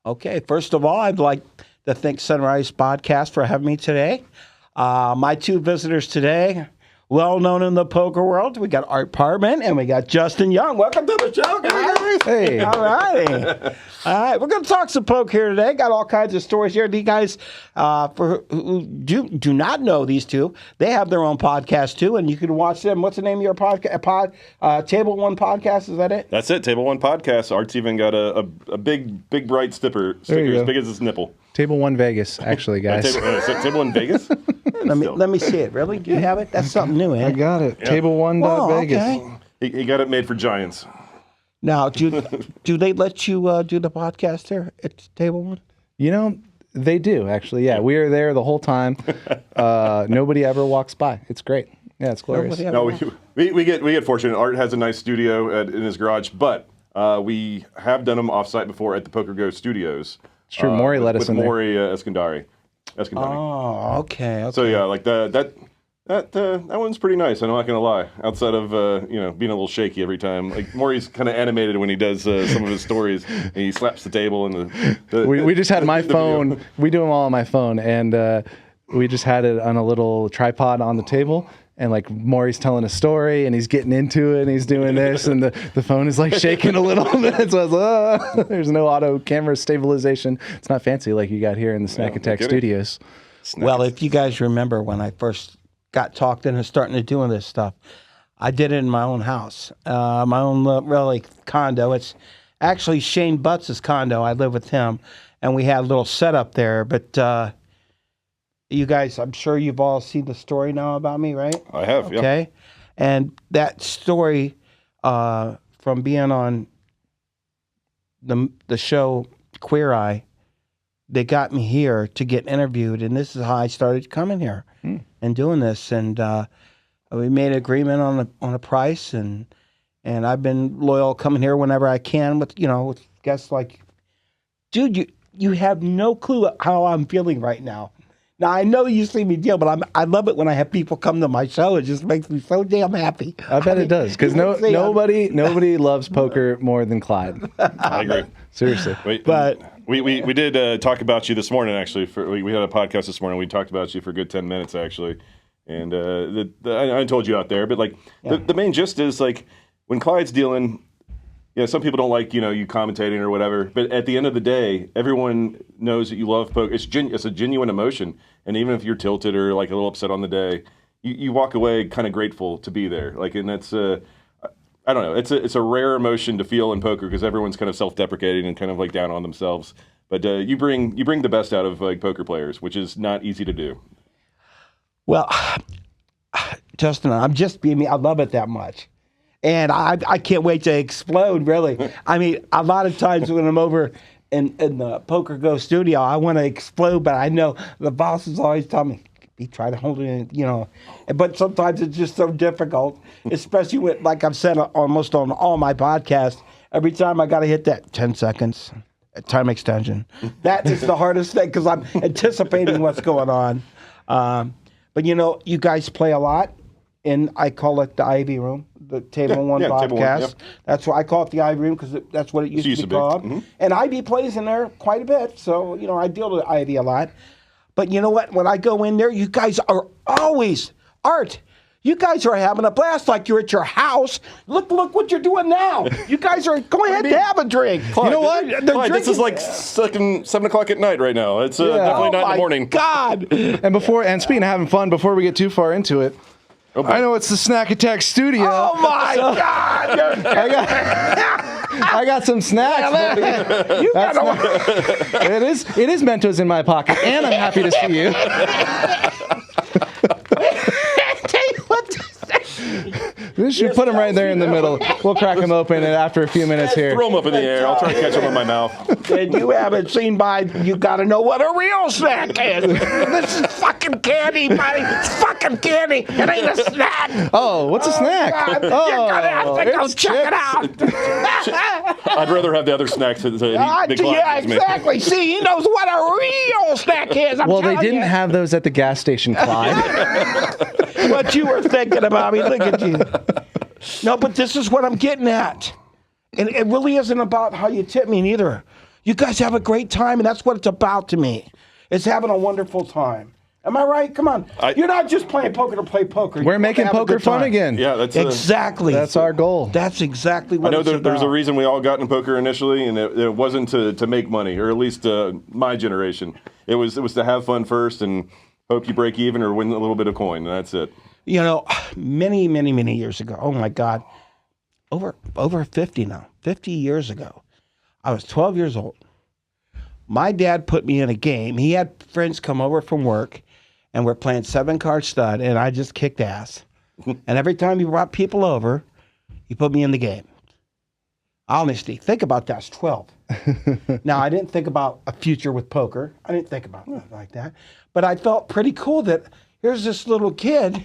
Okay, first of all, I'd like to thank Sunrise Podcast for having me today. My two visitors today, well known in the poker world, we got Art Parmann and we got Justin Young. Welcome to the show, guys. Hey. All righty. All right, we're going to talk some poker here today. Got all kinds of stories here. You guys, for who do not know these two, they have their own podcast too, and you can watch them. What's the name of your podcast? Table One Podcast, is that it? That's it, Table One Podcast. Art's even got a big bright sticker as big as his nipple. Table One Vegas, actually, guys. Table One Vegas? Let me see it. Really? Do you have it? That's something new, eh? I got it. Yeah. Table One Vegas. Okay. He got it made for giants. Now, do they let you do the podcast there at Table One? You know, they do, actually. Yeah, we are there the whole time. Nobody ever walks by. It's great. Yeah, it's glorious. No, we get fortunate. Art has a nice studio in his garage, but we have done them off-site before at the Poker Go Studios. It's true. Maury let us with in there. Maury Eskandari. Oh, okay. So yeah, like that one's pretty nice. I'm not gonna lie. Outside of being a little shaky every time, like Maury's kind of animated when he does some of his stories, and he slaps the table and we just had my phone. Video. We do them all on my phone, and we just had it on a little tripod on the table. And like Maury's telling a story, and he's getting into it, and he's doing this, and the phone is like shaking a little bit. So I was there's no auto camera stabilization. It's not fancy like you got here in the Snack Attack Studios. Well, if you guys remember when I first got talked into starting to doing this stuff, I did it in my own house, my own really condo. It's actually Shane Butts' condo. I live with him, and we had a little setup there. But you guys, I'm sure you've all seen the story now about me, right? I have. Okay, yeah. And that story from being on the show Queer Eye, they got me here to get interviewed, and this is how I started coming here and doing this. And we made an agreement on a price, and I've been loyal coming here whenever I can with guests like, dude, you have no clue how I'm feeling right now. Now, I know you see me deal, but I love it when I have people come to my show. It just makes me so damn happy. I bet it does, because nobody loves poker more than Clyde. I agree. Seriously. But we did talk about you this morning, actually. We had a podcast this morning. We talked about you for a good 10 minutes, actually. And I told you out there, but the main gist is, like, when Clyde's dealing, some people don't like, you commentating or whatever. But at the end of the day, everyone knows that you love poker. It's a genuine emotion. And even if you're tilted or like a little upset on the day, you walk away kind of grateful to be there. Like, and that's I don't know. It's a rare emotion to feel in poker because everyone's kind of self-deprecating and kind of like down on themselves. But you bring the best out of like poker players, which is not easy to do. Well, Justin, I'm just being me. I love it that much. And I can't wait to explode, really. I mean, a lot of times when I'm over in the Poker Go studio, I want to explode, but I know the bosses always tell me, be try to hold it in, But sometimes it's just so difficult, especially with, like I've said almost on all my podcasts, every time I got to hit that 10 seconds time extension. That is the hardest thing because I'm anticipating what's going on. But, you guys play a lot, and I call it the Ivy Room. The Table One podcast. Table One, yep. That's why I call it the Ivy Room because that's what it used to be called. Mm-hmm. And Ivy plays in there quite a bit, so I deal with Ivy a lot. But you know what? When I go in there, you guys are always Art. You guys are having a blast like you're at your house. Look what you're doing now. You guys are go ahead and have a drink. Clyde, you know what? Clyde, this is like 7 o'clock at night right now. It's definitely not in the morning. God. And speaking of having fun, before we get too far into it. I know it's the Snack Attack Studio. Oh my God! I got some snacks. It is Mentos in my pocket, and I'm happy to see you. This should put them right there in the middle. We'll crack them open and after a few minutes here. Throw them up in the air. I'll try to catch them in my mouth. And you haven't seen you got to know what a real snack is. This is fucking candy, buddy. It's fucking candy. It ain't a snack. Oh, what's a snack? God. You're going to have to go check it out. I'd rather have the other snacks that yeah, exactly. See, he knows what a real snack is. Well, they didn't have those at the gas station, Clyde. What you were thinking about me. Look at you. No, but this is what I'm getting at. And it really isn't about how you tip me neither. You guys have a great time, and that's what it's about to me. It's having a wonderful time. Am I right? Come on. You're not just playing poker to play poker. We're making poker fun again. Yeah, that's exactly. That's our goal. That's exactly what I know it's about. there's a reason we all got in poker initially, and it wasn't to make money, or at least my generation. It was to have fun first and hope you break even or win a little bit of coin, and that's it. You know, many, many, many years ago, oh my God, over 50 now, 50 years ago, I was 12 years old. My dad put me in a game. He had friends come over from work, and we're playing 7-card stud, and I just kicked ass. And every time he brought people over, he put me in the game. Honesty, think about that. I was 12. Now, I didn't think about a future with poker. I didn't think about nothing like that. But I felt pretty cool that here's this little kid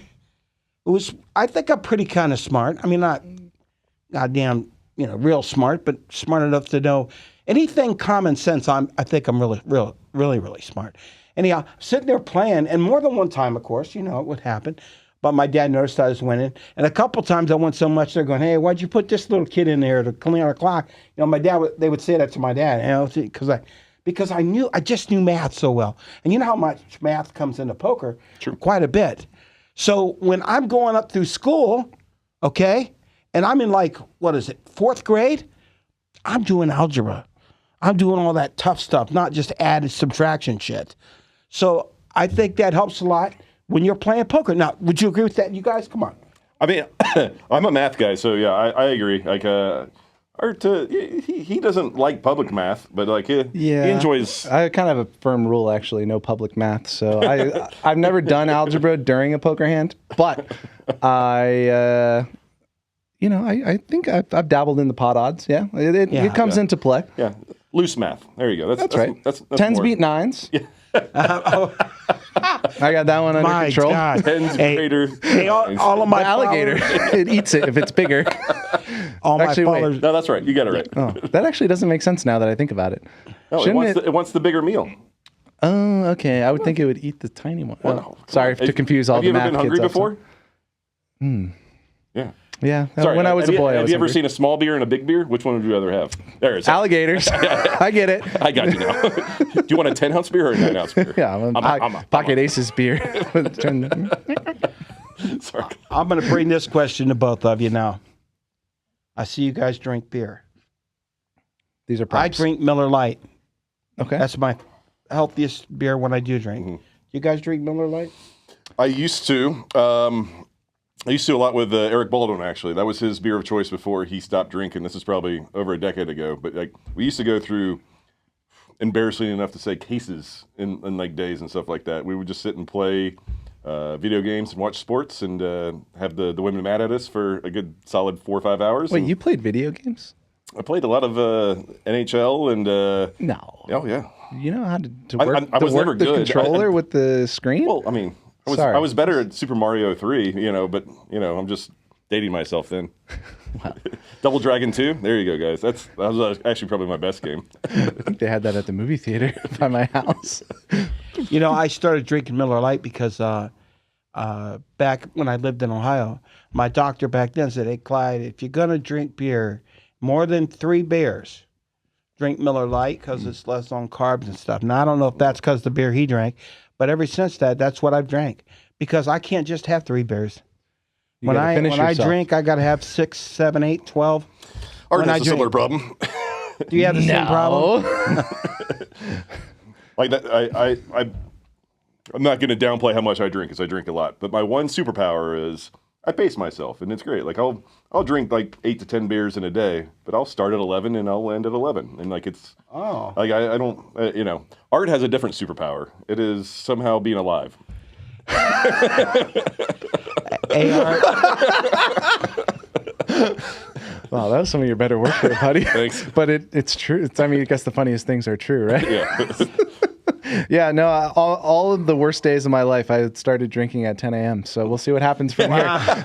who was, I think I'm pretty kind of smart. I mean, not goddamn, real smart, but smart enough to know anything common sense. I think I'm really smart. Anyhow, sitting there playing, and more than one time, of course, it would happen. But my dad noticed I was winning. And a couple times I won so much, they're going, hey, why'd you put this little kid in there to clean our clock? My dad, they would say that to my dad, because I just knew math so well. And you know how much math comes into poker? True. Quite a bit. So when I'm going up through school, okay, and I'm in 4th grade, I'm doing algebra. I'm doing all that tough stuff, not just add and subtraction shit. So I think that helps a lot when you're playing poker. Now, would you agree with that? You guys, come on. I mean, I'm a math guy, so yeah, I agree. Art, he doesn't like public math, but he enjoys. I kind of have a firm rule, actually, no public math. So I've never done algebra during a poker hand, but I think I've dabbled in the pot odds. Yeah, it comes into play. Yeah, loose math. There you go. That's right. That's tens more. beat nines. Yeah. I got that one under My control. God. Tens greater. Hey, all of my The alligator, it eats it if it's bigger. all Actually, my wait. followers. No, that's right. You got it right. Oh, that actually doesn't make sense now that I think about it. No, it wants the bigger meal. Oh, okay. I would think it would eat the tiny one. Well, sorry to confuse all the math Have you ever been hungry kids before? Yeah. Yeah. When I was a boy, have you ever hungry. seen a small beer and a big beer? Which one would you rather have? There it is. Alligators. I get it. I got you now. Do you want a 10-ounce beer or a 9-ounce beer? Yeah, Pocket Aces beer. Sorry. I'm going to bring this question to both of you now. I see you guys drink beer. These are props. I drink Miller Lite. Okay. That's my healthiest beer when I do drink. Mm-hmm. You guys drink Miller Lite? I used to. I used to a lot with Eric Baldwin, actually. That was his beer of choice before he stopped drinking. This is probably over a decade ago. But we used to go through, embarrassingly enough to say, cases in days and stuff like that. We would just sit and play video games and watch sports and have the women mad at us for a good solid 4 or 5 hours. Wait, you played video games? I played a lot of NHL and... No. Oh, yeah. You know how to work, I was never the good. controller with the screen? Well, I mean... I was better at Super Mario 3, but I'm just dating myself then. Wow. Double Dragon 2, there you go, guys. That was actually probably my best game. I think they had that at the movie theater by my house. I started drinking Miller Lite because back when I lived in Ohio, my doctor back then said, hey, Clyde, if you're going to drink beer, more than 3 beers, drink Miller Lite because it's less on carbs and stuff. Now, I don't know if that's because the beer he drank, but ever since that's what I've drank because I can't just have 3 beers. When I drink, I got to have 6, 7, 8, 12. Art has a similar problem. Do you have the same problem? Like that, I'm not going to downplay how much I drink because I drink a lot. But my one superpower is I pace myself, and it's great. Like I'll drink 8 to 10 beers in a day, but I'll start at 11 and I'll end at 11, and it's I don't Art has a different superpower. It is somehow being alive. Hey, Art. Wow, that was some of your better work there, buddy. Thanks. But it's true. I guess the funniest things are true, right? Yeah. Yeah, no, all of the worst days of my life, I started drinking at 10 a.m. So we'll see what happens from here. Not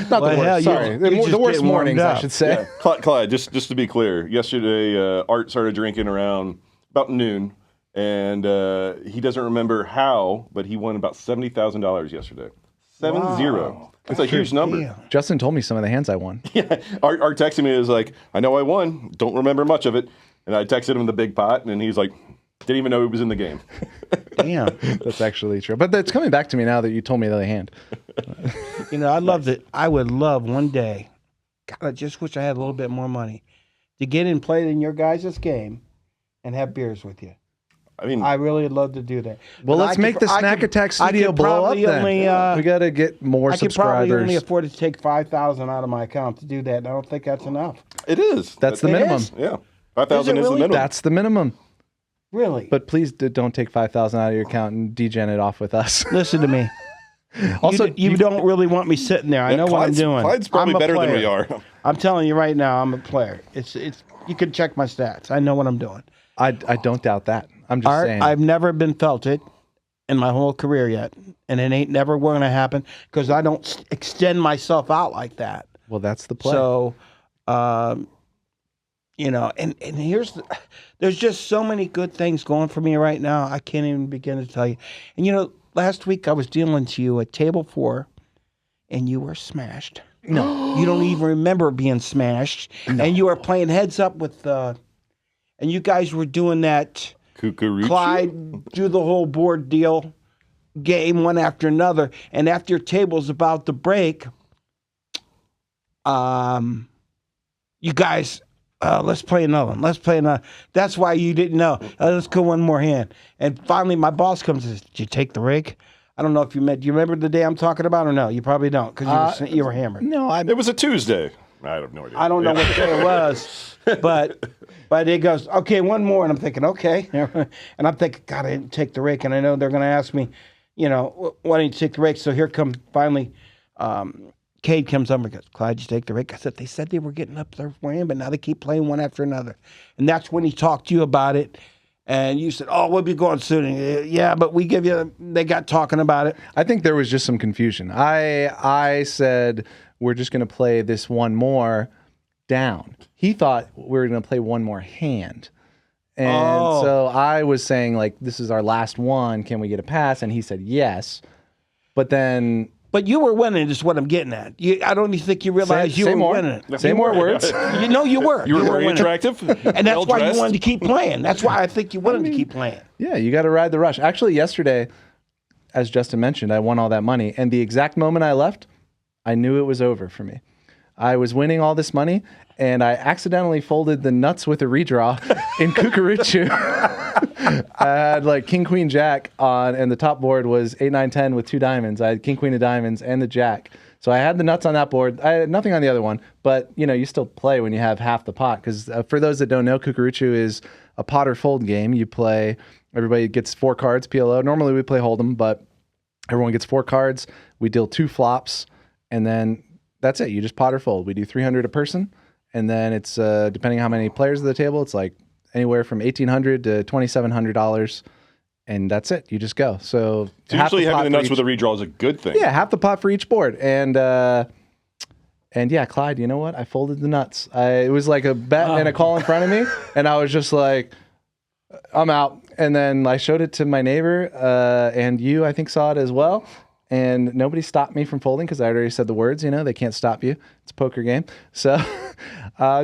the worst, sorry. The worst mornings, I should say. Yeah. Clyde, just to be clear, yesterday Art started drinking around about noon, and he doesn't remember how, but he won about $70,000 yesterday. 7-0. It's a huge number. Damn. Justin told me some of the hands I won. Yeah, Art texting me is like, I know I won. Don't remember much of it. And I texted him the big pot, and he's like, didn't even know he was in the game. Damn. That's actually true. But it's coming back to me now that you told me the hand. You know, I love that. I would love one day, God, I just wish I had a little bit more money, to get in play in your guys' game and have beers with you. I mean, I really would love to do that. Well, But let's I make could- the I Snack could- Attack I studio could blow up probably then. only, We got to get more I could probably subscribers. only afford to take 5,000 out of my account to do that. And I don't think that's enough. it is. That's the It minimum. is? Yeah. 5,000 is the really? minimum. That's the minimum. Really? But please don't take 5,000 out of your account and degen it off with us. Listen to me. Also, you don't really want me sitting there. I know what I'm doing. Clyde's probably I'm a better than we player. are. I'm telling you right now, I'm a player. It's. You can check my stats. I know what I'm doing. I don't doubt that. I'm just Art, saying. I've never been felted in my whole career yet, and it ain't never going to happen because I don't extend myself out like that. Well, that's the play. So, you know, and there's just so many good things going for me right now. I can't even begin to tell you. And you know, last week I was dealing to you at table 4, and you were smashed. No, you don't even remember being smashed. No. And you were playing heads up with, and you guys were doing that. Cucuricci? Clyde do the whole board deal, game one after another, and after your table's about to break, you guys, let's play another one. Let's play another. That's why you didn't know. Let's go one more hand. And finally, my boss comes and says, "Did you take the rig?" I don't know if you met. Do you remember the day I'm talking about or no? You probably don't because you were hammered. no, It was a Tuesday. I have no idea. I don't know what day it was, but it goes, okay, one more. And I'm thinking, okay. And I'm thinking, God, I didn't take the rake. And I know they're going to ask me, you know, why didn't you take the rake? So here come finally, Cade comes over and goes, Clyde, did you take the rake? I said, they said they were getting up there for him, but now they keep playing one after another. And that's when he talked to you about it. And you said, oh, we'll be going soon. And, yeah, but we give you, they got talking about it. I think there was just some confusion. I said, we're just going to play this one more down. He thought we were going to play one more hand. And so I was saying, like, this is our last one. Can we get a pass? And he said, yes. But then... But you were winning is what I'm getting at. I don't even think you realized you were winning. Say more words. You know you were. You were very winning. attractive. And that's why well-dressed. you wanted to keep playing. That's why I think you wanted to keep playing. Yeah, you got to ride the rush. Actually, yesterday, as Justin mentioned, I won all that money. And the exact moment I left, I knew it was over for me. I was winning all this money, and I accidentally folded the nuts with a redraw in Cucuricci. I had like King, Queen, Jack on, and the top board was 8, 9, 10 with 2 diamonds. I had King, Queen of diamonds and the Jack. So I had the nuts on that board. I had nothing on the other one, but you know, you still play when you have half the pot. Because for those that don't know, Cucuricci is a pot or fold game. You play, everybody gets 4 cards, PLO. Normally we play Hold'em, but everyone gets 4 cards. We deal 2 flops, and then that's it. You just pot or fold. We do 300 a person, and then it's depending on how many players at the table, it's like anywhere from $1,800 to $2,700, and that's it. You just go. So Usually having the nuts with a redraw is a good thing. Yeah, half the pot for each board, and yeah, Clyde, you know what? I folded the nuts. It was like a bet and a call in front of me, and I was just like, I'm out. And then I showed it to my neighbor, and you, I think, saw it as well. And nobody stopped me from folding because I already said the words, you know, they can't stop you. It's a poker game. So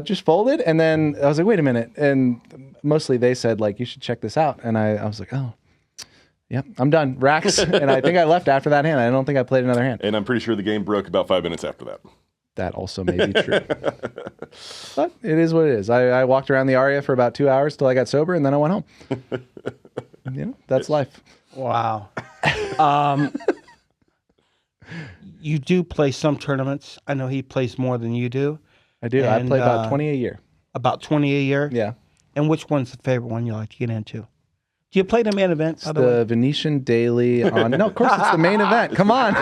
just folded. And then I was like, wait a minute. And mostly they said, like, you should check this out. And I was like, oh, yep, I'm done. Racks. And I think I left after that hand. I don't think I played another hand. And I'm pretty sure the game broke about 5 minutes after that. That also may be true. But it is what it is. I walked around the Aria for about 2 hours till I got sober, and then I went home. You know, that's life. Wow. You do play some tournaments. I know he plays more than you do. I do. I And, play about 20 a year. About 20 a year? Yeah. And which one's the favorite one you like to get into? Do you play the main event, by the way? The Venetian Daily on... No, of course, it's the main event. Come on.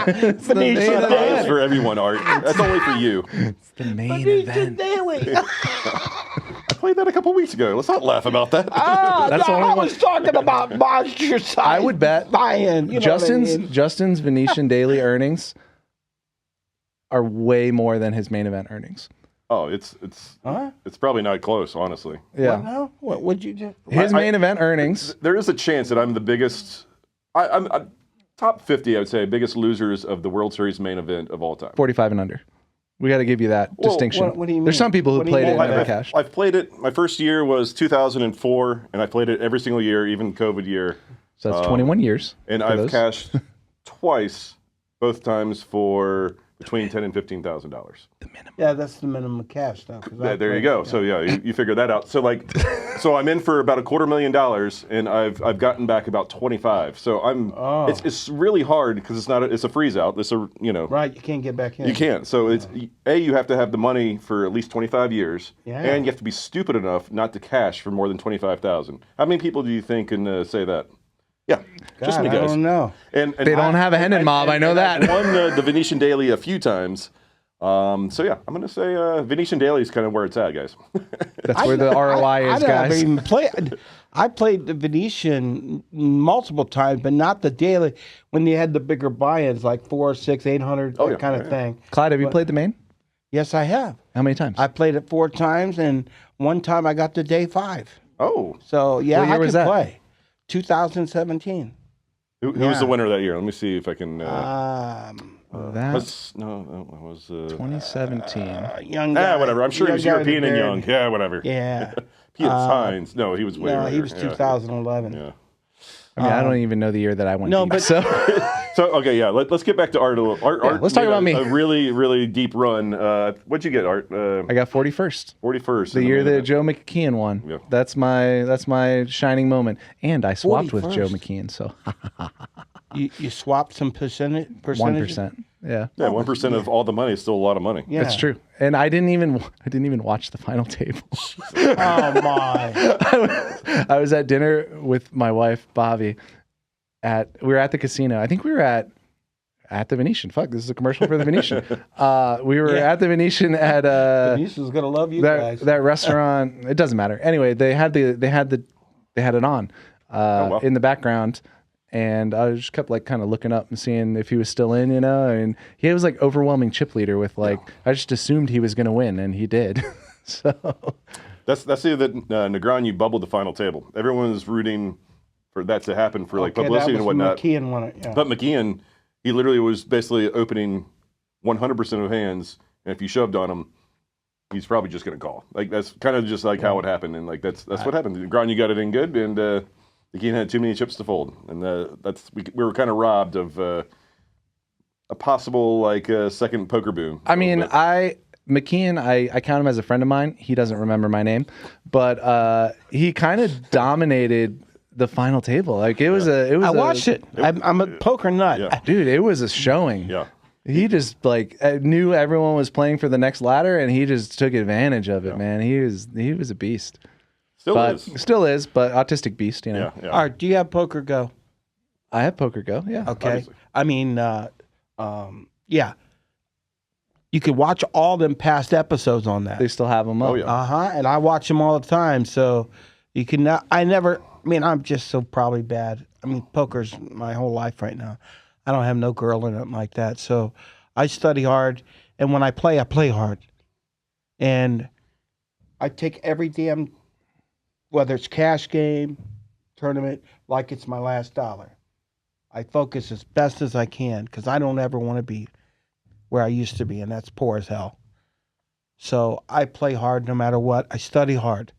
It's the main Venetian event. Daily. That's for everyone, Art. That's only for you. It's the main event. Daily. I played that a couple weeks ago. Let's not laugh about that. That's the only I one. was talking about monster size. I would bet buy-in. You know Justin's what I mean? Justin's Venetian Daily earnings are way more than his main event earnings. Oh, it's Huh? it's probably not close, honestly. Yeah. What now? What would you do? His main event earnings. There is a chance that I'm the biggest. I'm top 50, I would say, biggest losers of the World Series main event of all time. 45 and under. We got to give you that distinction. what do you mean? There's some people who What do you played it mean? and never I've, cashed. I've played it. My first year was 2004, and I played it every single year, even COVID year. So that's 21 years. And for I've those. cashed twice, both times for between $10,000 and $15,000. Yeah, that's the minimum cash now. There you go. So yeah, you figure that out. So so I'm in for about $250,000, and I've gotten back about 25. So it's really hard because it's a freeze out. It's a Right, you can't get back in. You can't. So it's you have to have the money for at least 25 years, and you have to be stupid enough not to cash for more than 25,000. How many people do you think can say that? Yeah, just me, guys. I don't know. And They don't have a Hendon mob. I know that. I've won the Venetian Daily a few times. So yeah, I'm gonna say Venetian Daily is kind of where it's at, guys. That's where the ROI is, I guys. never even played. I played the Venetian multiple times, but not the daily. When they had the bigger buy-ins, like 400, 600, 800, that kind of thing. Clyde, have you played the main? Yes, I have. How many times? I played it 4 times, and one time I got to day 5. Oh, So yeah, What year I was could that? play. 2017. who was the winner that year? Let me see if I can. That was 2017. Young guy. whatever. I'm sure he was Young guy with European a and beard. young. Yeah, whatever. Yeah. Piet Hines. No, he was way No, earlier. he was 2011. Yeah. I mean, I don't even know the year that I went. No, deep, but- so So okay, yeah. Let's get back to Art a little. Art let's talk made about me. A really, really deep run. What'd you get, Art? I got 41st. 41st. The year that Joe McKeon won. Yeah. That's my shining moment. And I swapped with Joe 41st. McKeon, so You swapped some percentage? 1%. Yeah. Yeah, 1% of all the money is still a lot of money. Yeah. That's true. And I didn't even watch the final table. Oh my. I was at dinner with my wife, Bobby. We were at the casino. I think we were at the Venetian. Fuck, this is a commercial for the Venetian. We were at the Venetian at Venetian's gonna love you guys. that restaurant. It doesn't matter. Anyway, they had it on wow. in the background, and I just kept kind of looking up and seeing if he was still in. And he was overwhelming chip leader with I just assumed he was going to win, and he did. So That's the year that Negreanu bubbled the final table. Everyone was rooting for that to happen for publicity and whatnot. McKeon won it. Yeah. But McKeon, he literally was basically opening 100% of hands, and if you shoved on him, he's probably just going to call. That's kind of just how it happened, and that's what happened. Negreanu got it in good, and McKeon had too many chips to fold, and we were kind of robbed of a possible second poker boom. I mean, McKeon, I count him as a friend of mine. He doesn't remember my name, but he kind of dominated the final table. It was I watched it. I'm a poker nut. Yeah. Dude, it was a showing. Yeah. He just knew everyone was playing for the next ladder, and he just took advantage of it, man. He was a beast. Still is, but autistic beast, Yeah. All right, do you have Poker Go? I have Poker Go, yeah. Okay. Obviously. I mean, yeah. You could watch all them past episodes on that. They still have them up. Oh, yeah. And I watch them all the time. So you can not. I'm just so probably bad. I mean, poker's my whole life right now. I don't have no girl or nothing like that. So I study hard, and when I play hard. And I take every damn, whether it's cash game, tournament, like it's my last dollar. I focus as best as I can because I don't ever want to be where I used to be, and that's poor as hell. So I play hard no matter what. I study hard.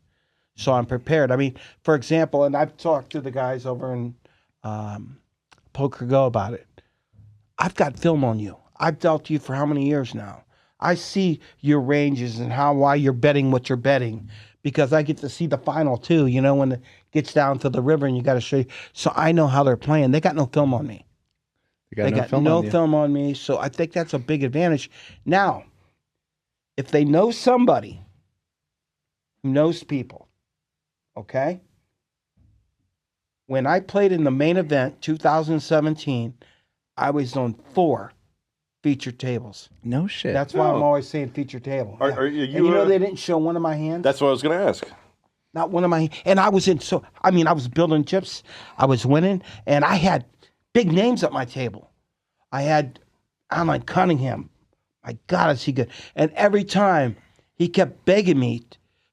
So I'm prepared. I mean, for example, and I've talked to the guys over in Poker Go about it. I've got film on you. I've dealt to you for how many years now? I see your ranges and why you're betting what you're betting because I get to see the final too, when it gets down to the river and you got to show you. So I know how they're playing. They got no film on me. They got no film on me. So I think that's a big advantage. Now, if they know somebody who knows people, okay? When I played in the main event, 2017, I was on 4 featured tables. No shit. That's why I'm always saying featured table. Are you, they didn't show one of my hands? That's what I was going to ask. Not one of my, and I was I was building chips. I was winning, and I had big names at my table. I'm like Cunningham. My God, is he good? And every time he kept begging me,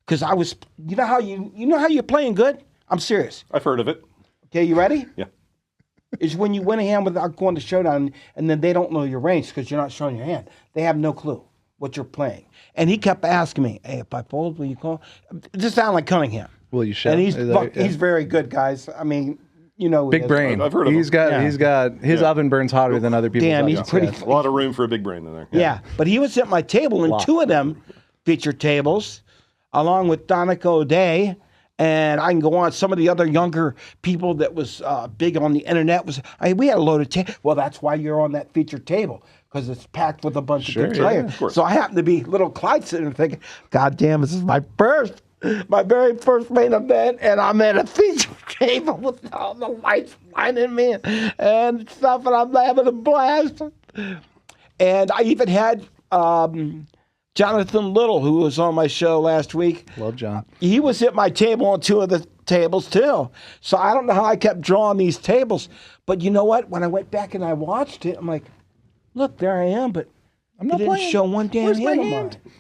because I was, you know how you're playing good? I'm serious. I've heard of it. Okay, you ready? Yeah. Is when you win a hand without going to showdown, and then they don't know your range because you're not showing your hand. They have no clue. what you're playing. And he kept asking me, hey, if I fold, will you call? Just sound like Cunningham. Will you show? And he's Is that- he's very good, guys. I mean, you know, big brain. I've heard of He's him. got Yeah. he's got his oven burns hotter than other people's. Damn, he's ovens. pretty. Yeah. A lot of room for a big brain in there. Yeah, but he was at my table, and Wow. 2 of them feature tables, along with Donica O'Day, and I can go on. Some of the other younger people that was big on the internet we had a load of tables. Well, that's why you're on that featured table, because it's packed with a bunch of good Sure, yeah, players. of course. So I happen to be little Clyde sitting there thinking, God damn, this is my very first main event, and I'm at a feature table with all the lights blinding me and stuff, and I'm having a blast. And I even had Jonathan Little, who was on my show last week. Love John. He was at my table on 2 of the tables too. So I don't know how I kept drawing these tables, but you know what? When I went back and I watched it, I'm like, look, there I am, but I'm not he didn't playing. show one damn Where's my hand of hand? mine.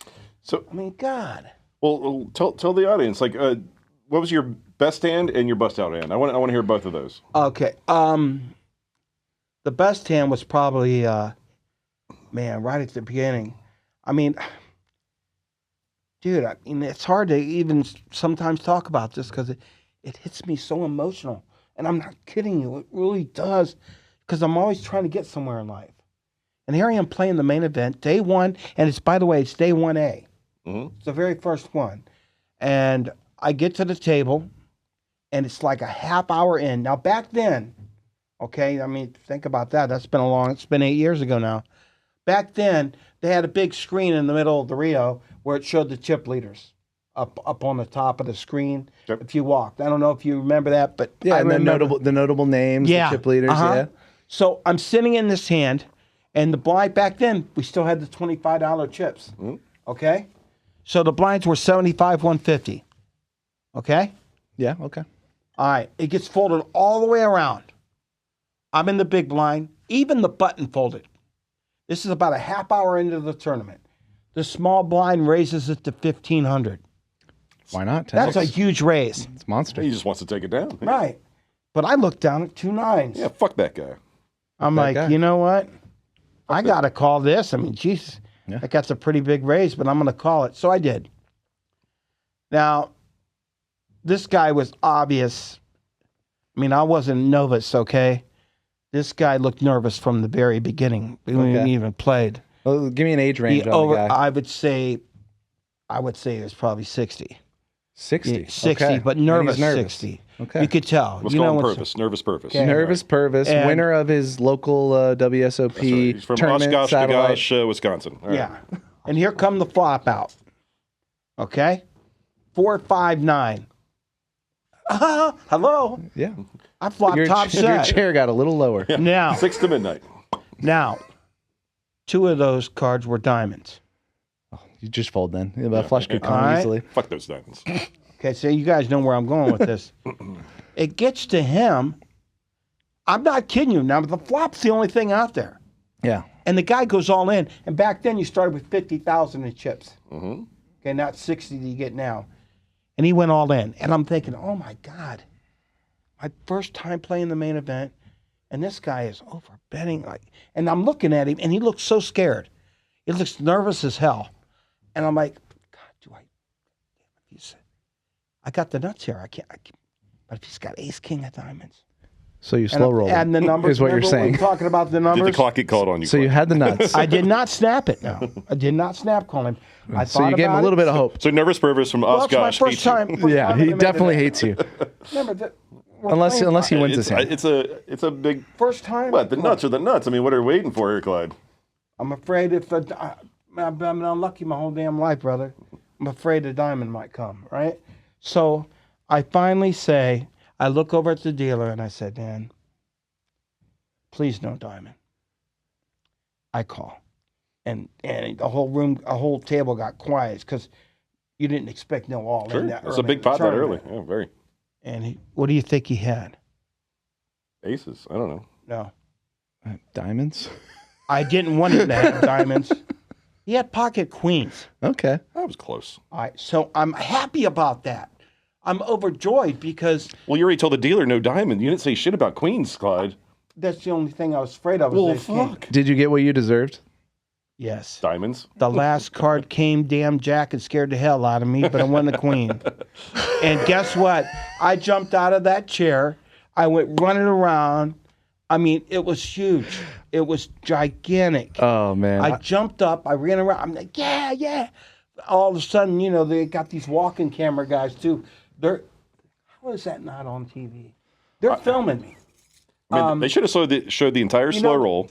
So, I mean, God. well, tell the audience, like, what was your best hand and your bust out hand? I want to hear both of those. Okay. The best hand was probably, man, right at the beginning. I mean, dude, it's hard to even sometimes talk about this because it hits me so emotional. And I'm not kidding you. It really does, because I'm always trying to get somewhere in life. And here I am playing the main event, day 1. And it's, by the way, it's day 1A. Mm-hmm. It's the very first one. And I get to the table, and it's like a half hour in. Now, back then, okay, I mean, think about that. It's been 8 years ago now. Back then, they had a big screen in the middle of the Rio where it showed the chip leaders up on the top of the screen. Yep. If you walked. I don't know if you remember that, but Yeah, I and remember. the notable names, the chip leaders. uh-huh. Yeah. So I'm sitting in this hand, and the blind back then, we still had the $25 chips. Mm-hmm. Okay? So the blinds were 75, 150. Okay? Yeah. Okay. All right. It gets folded all the way around. I'm in the big blind, even the button folded. This is about a half hour into the tournament. The small blind raises it to 1,500. Why not? That's a 10X. huge raise. It's monster. He just wants to take it down. Right. But I look down at 2 9s. Yeah, fuck that guy. I'm that like, guy. you know what? I got to call this. I mean, Jesus, Yeah. that's a pretty big raise, but I'm going to call it. So I did. Now, this guy was obvious. I mean, I wasn't novice, okay? This guy looked nervous from the very beginning. We Okay. hadn't even played. Well, give me an age range He on the guy. I would say it was probably 60. 60. Yeah, 60, Okay. but And nervous, he's nervous. 60. Okay. You could tell. Let's you call know, him when Purvis. Nervous Purvis. Okay. Nervous Purvis, And- winner of his local WSOP He's from tournament Oshkosh, satellite. Begosh, Wisconsin. All right. Yeah. And here come the flop out. Okay? 4, 5, 9. Hello. Yeah. I flopped Your, top your set. chair got a little lower. Now, 6 to midnight. 2 of those cards were diamonds. You just fold then. Yeah, but a flush could come All right. easily. Fuck those diamonds. Okay, so you guys know where I'm going with this. It gets to him. I'm not kidding you. Now, the flop's the only thing out there. Yeah. And the guy goes all in. And back then, you started with 50,000 in chips. Mm-hmm. Okay, not 60 that you get now. And he went all in. And I'm thinking, oh my God, my first time playing the main event, and this guy is over betting. And I'm looking at him, and he looks so scared. He looks nervous as hell. And I'm like, God, I got the nuts here. I can't. But if he's got ace king of diamonds. So you slow roll. And the numbers. is what you're remember when saying. we're talking about the Did numbers. the clock get called on you? So you had the nuts. I did not snap it. No, I did not snap call him. I so thought you gave him a about little it. bit of hope. So Nervous Purvis from Well, it's my Oshkosh. first hates you. time. first Yeah, time he in the main definitely event. hates you. Remember that. we're Unless playing- he wins this hand. It's a big. First time. What? The nuts are the nuts. I mean, what are we waiting for here, Clyde? I'm afraid if I've been unlucky my whole damn life, brother. I'm afraid a diamond might come, right? So I finally say, I look over at the dealer and I said, Dan, please no diamond. I call. And the whole room, a whole table got quiet because you didn't expect no all Sure. in that It's a big pot that early. Yeah, very. And what do you think he had? Aces. I don't know. No. Diamonds? I didn't want him to have diamonds. He had pocket queens. Okay. That was close. All right, so I'm happy about that. I'm overjoyed because Well, you already told the dealer no diamond. You didn't say shit about queens, Clyde. that's the only thing I was afraid of. Well, Was ace king. fuck. Did you get what you deserved? Yes. Diamonds. The last card came, damn Jack, and scared the hell out of me, but I won the queen. And guess what? I jumped out of that chair. I went running around. I mean, it was huge. It was gigantic. Oh, man. I jumped up. I ran around. I'm like, yeah, yeah. All of a sudden, you know, they got these walking camera guys, too. How is that not on TV? They're filming me. I mean, they should have showed the entire slow roll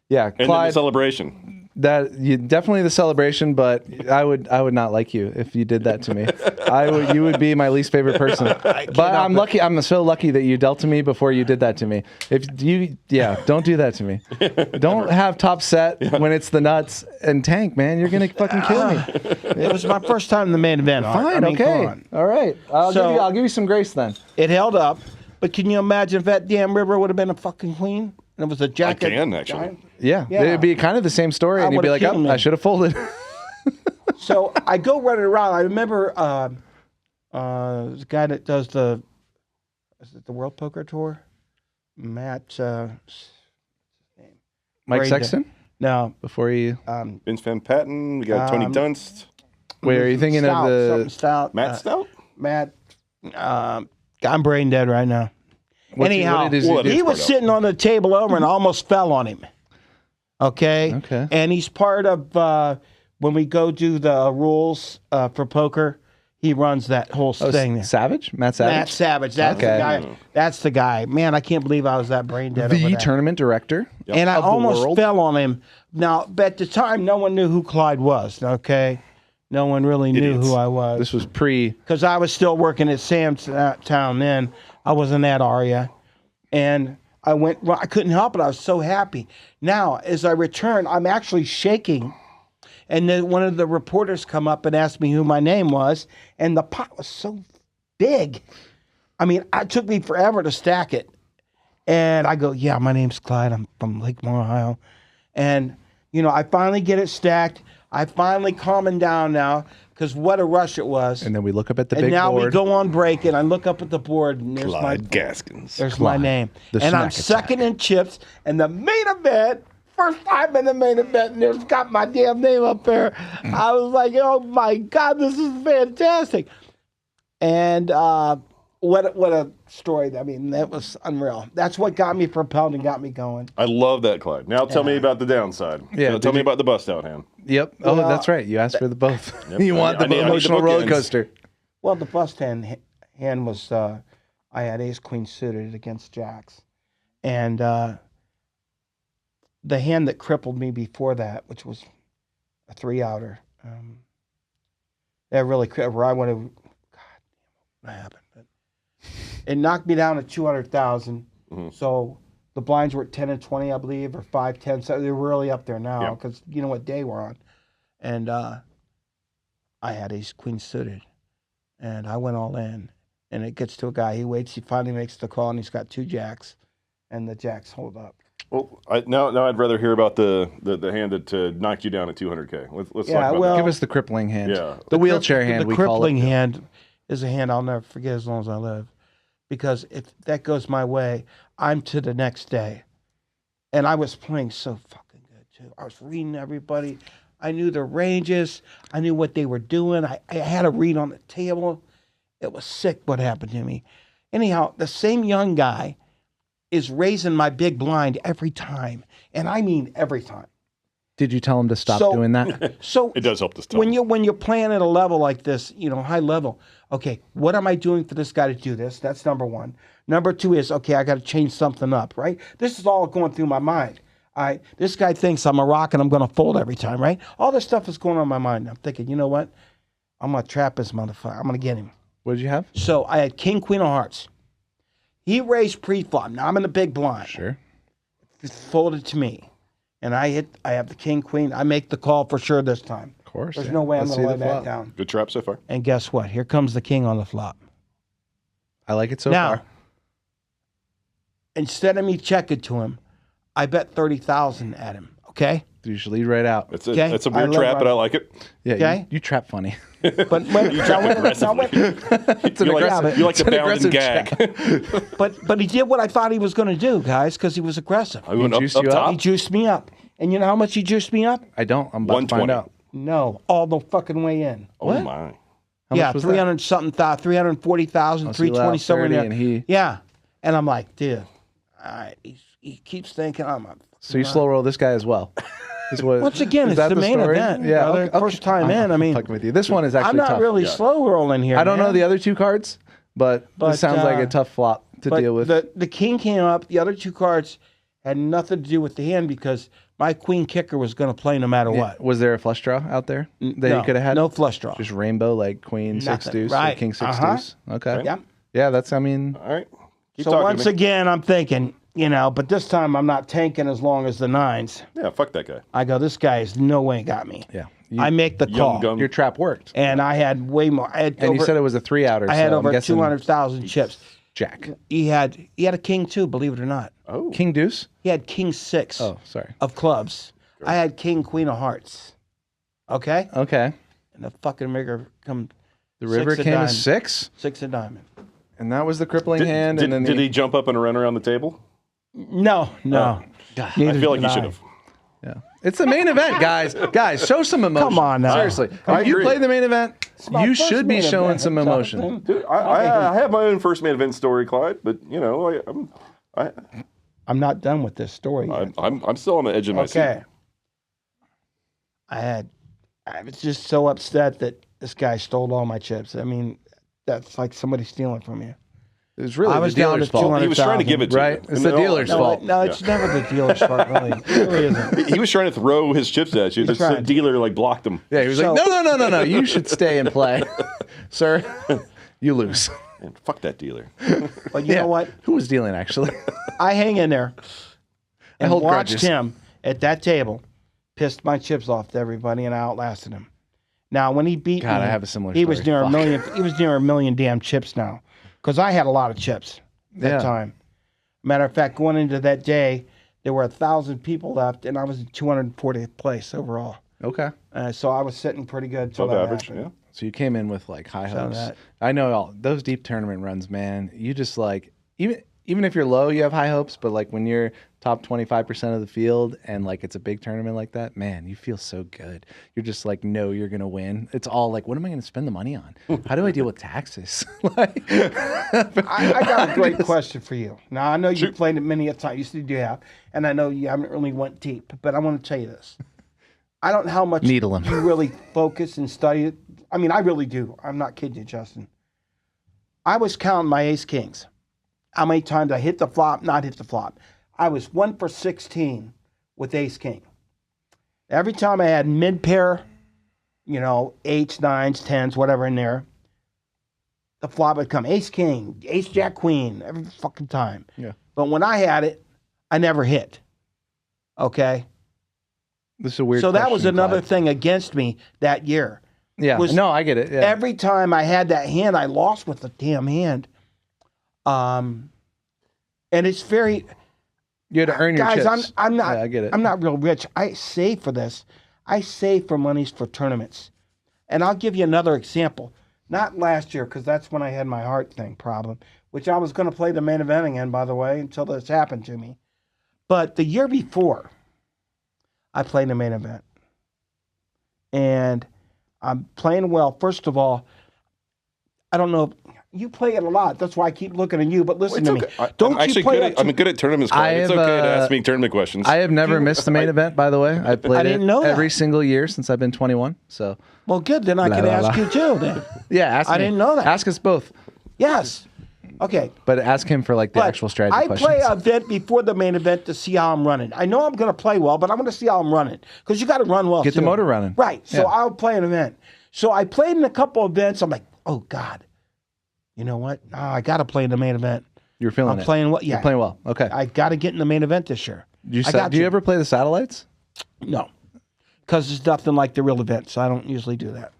yeah, and then the Clyde, celebration. definitely the celebration, but I would not like you if you did that to me. You would be my least favorite person. But I'm lucky. I'm so lucky that you dealt to me before you did that to me. Don't do that to me. Don't have top set when it's the nuts and Tank, man. You're gonna fucking kill me. It was my first time in the main event. Fine, okay, all right. I'll give you some grace then. It held up, but can you imagine if that damn river would have been a fucking queen? And it was a jacket. I can, actually. Yeah, it'd be kind of the same story, and you'd be like, "Oh, I should have folded." So I go running around. I remember the guy that does the World Poker Tour, Matt. Mike Sexton. No, Before you, Vince Van Patten. We got Tony Dunst. wait, are you thinking of something Stout? Matt Stout. Matt. I'm brain dead right now. Anyhow, what did he was sitting on the table over and almost fell on him. Okay. Okay. And he's part of when we go do the rules for poker. He runs that whole thing there. Savage? Matt Savage? Matt Savage. That's the guy. That's the guy. Man, I can't believe I was that brain dead. The tournament director. And I of the almost world. fell on him. Now, at the time, no one knew who Clyde was. Okay. No one really knew who I was. This was pre. Because I was still working at Sam's Town then. I wasn't at Aria. And I couldn't help it. I was so happy. Now, as I return, I'm actually shaking. And then one of the reporters come up and asked me who my name was. And the pot was so big. I mean, it took me forever to stack it. And I go, yeah, my name's Clyde. I'm from Lakemore, Ohio. And, you know, I finally get it stacked. I finally calming down now because what a rush it was. And then we look up at the and big now board. we go on break, and I look up at the board, and there's Clyde Gaskins. There's my name. the And I'm snack second in chips, and the main event, first time in the main event, and there's got my damn name up there. I was like, oh my God, this is fantastic. And what a story. I mean, that was unreal. That's what got me propelled and got me going. I love that, Clyde. Now tell me about the downside. Yeah, Tell me about the bust out hand. Yep. Oh, that's right. You asked for the both. Yep. You want the I need the emotional roller bookends. coaster. Well, the bust hand was I had ace queen suited against jacks, and the hand that crippled me before that, which was a 3-outer, that really where I would have, God, what happened? But it knocked me down to 200,000. So the blinds were at 10 and 20, I believe, or 5, 10. So they're really up there now because you know what day we're on, and I had ace queen suited. And I went all in, and it gets to a guy. He waits. He finally makes the call, and he's got 2 jacks, and the jacks hold up. Well, now I'd rather hear about the hand that knocked you down at 200K. Let's talk about Give us the crippling hand. Yeah. The wheelchair hand, The we call crippling it. hand is a hand I'll never forget as long as I live, because if that goes my way, I'm to the next day. And I was playing so fucking good too. I was reading everybody. I knew the ranges. I knew what they were doing. I had a read on the table. It was sick what happened to me. Anyhow, the same young guy is raising my big blind every time. And I mean every time. Did you tell him to stop doing that? So It does help this time. when you're playing at a level like this, you know, high level, okay, what am I doing for this guy to do this? That's number one. Number two is, okay, I got to change something up, right? This is all going through my mind. All right, this guy thinks I'm a rock and I'm going to fold every time, right? All this stuff is going on in my mind. I'm thinking, you know what? I'm going to trap this motherfucker. I'm going to get him. What did you have? So I had king, queen of hearts. He raised pre-flop. Now I'm in the big blind. Sure. It's folded to me. And I have the king, queen. I make the call for sure this time. Of course. There's no way I'm going to lay that down. Good trap so far. And guess what? Here comes the king on the flop. I like it so Now, far. instead of me checking to him, I bet 30,000 at him. Okay. You should lead right out. It's Okay. a I weird love trap, it. but I like it. Yeah. Okay. You trap funny. But when, You trap aggressively. It's an You like, aggressive. you like it's to an bound and aggressive gag. but he did what I thought he was going to do, guys, because he was aggressive. I went juiced up you up? top. He juiced me up, And you know how much he juiced me up? I don't. I'm about to find 120. out. No, all the fucking way in. Oh What? my. How Yeah, much was 300 something, 340,000, Oh, so you let 320 out somewhere in 30 there. and he- Yeah. And I'm like, dude, all right. He keeps thinking I'm a. So you slow roll this guy as well. Is what- Once again, is it's that the main story? event. Yeah, brother. okay, First time in. I mean, fucking with you. This one is actually I'm not tough. really slow rolling here. I don't know man. the other two cards, but this sounds like a tough flop to But deal with. The king came up. The other two cards had nothing to do with the hand because my queen kicker was going to play no matter what. Was there a flush draw out there that No, you could have had? no flush draw. Just rainbow, like queen six Nothing. deuce, Right. or king six Uh-huh. deuce. Okay. Yeah. Yeah, that's. I mean, All right. Keep So talking once to me. again, I'm thinking, but this time I'm not tanking as long as the nines. Yeah, fuck that guy. I go, this guy is no way got me. yeah. I make the Young call, gun. Your trap worked, and I had way more. I had and you said it was a 3-outer. I had so over I'm guessing 200,000 chips. Jack, He had a king too, believe it or not. Oh. king deuce. He had king six Oh, sorry. of clubs. I had king queen of hearts. Okay, Okay. and the fucking rigger come The river Six of came diamond. as 6, six of diamond. and that was the crippling hand. Did, and then did he jump up and run around the table? No. I feel like he should have. Yeah. It's the main event, guys. Guys, show some emotion. Come on now. Seriously. I If you agree. play the main event, my you first should be main showing event, some emotion. Jonathan. Dude, I have my own first main event story, Clyde, but I'm not done with this story yet. I'm still on the edge of my seat. Okay. I was just so upset that this guy stole all my chips. I mean, that's like somebody stealing from you. It was really I was the down dealer's to fault. 200. He was trying to give it to Right? you. It's the dealer's fault. No, it's never the dealer's fault, really. It really isn't. He was trying to throw his chips at you. The tried. dealer blocked him. Yeah, he was So- like, no. You should stay and play. Sir, you lose. Man, fuck that dealer. But you know what? Who was dealing, actually? I hang in there and hold watched grudges. him at that table, pissed my chips off to everybody, and I outlasted him. Now, when he beat God, me, I have a similar he was story. near a Fuck. million. He was near a million damn chips now, because I had a lot of chips that Yeah. time. Matter of fact, going into that day, there were 1,000 people left, and I was in 240th place overall. Okay. So I was sitting pretty good till Above that average, happened. yeah. So you came in with like high hopes. that- I know all those deep tournament runs, man. You just like even if you're low, you have high hopes. But like when you're top 25% of the field and like it's a big tournament like that, man, you feel so good. You're just like, no, you're gonna win. It's all like, what am I gonna spend the money on? How do I deal with taxes? like, I got a great question for you. Now I know you played it many a time. You said you have, and I know you haven't really went deep. But I want to tell you this. I don't know how much Needle him. you really focus and study it. I mean, I really do. I'm not kidding you, Justin. I was counting my ace kings. How many times I hit the flop, not hit the flop. I was 1 for 16 with ace king. Every time I had mid pair, eights, nines, tens, whatever in there, the flop would come ace king, ace jack queen every fucking time. Yeah. But when I had it, I never hit. Okay. this is a weird. So that was question, another Clyde. thing against me that year. Yeah. was- No, I get it. Yeah. Every time I had that hand, I lost with the damn hand. And it's very, you had to earn your guys. chips. I'm not. Yeah, I get it. I'm not real rich. I save for this. I save for monies for tournaments, and I'll give you another example. Not last year, because that's when I had my heart thing problem, which I was going to play the main event again, by the way, until this happened to me. But the year before, I played the main event, and I'm playing well. First of all, I don't know. You play it a lot. That's why I keep looking at you. But listen to me. Don't I'm you actually play good it? I'm good at tournaments, Clyde. It's I have, okay to ask me tournament questions. I have never missed the main event, by the way. I played didn't it know that. every single year since I've been 21. So Well, good. Then I can la, ask la. you too. Then yeah, ask I me. didn't know that. Ask us both, yes. Okay. but ask him for like the But actual strategy I questions. play an event before the main event to see how I'm running. I know I'm going to play well, but I'm going to see how I'm running because you got to run well. Get the too. motor running. Right. So Yeah. I'll play an event. So I played in a couple events. I'm like, oh God, you know what? Oh, I got to play in the main event. You're feeling I'm it. playing well. Yeah. You're playing well. Okay. I got to get in the main event this year. do I got you you. ever play the satellites? No, because it's nothing like the real event. So I don't usually do that.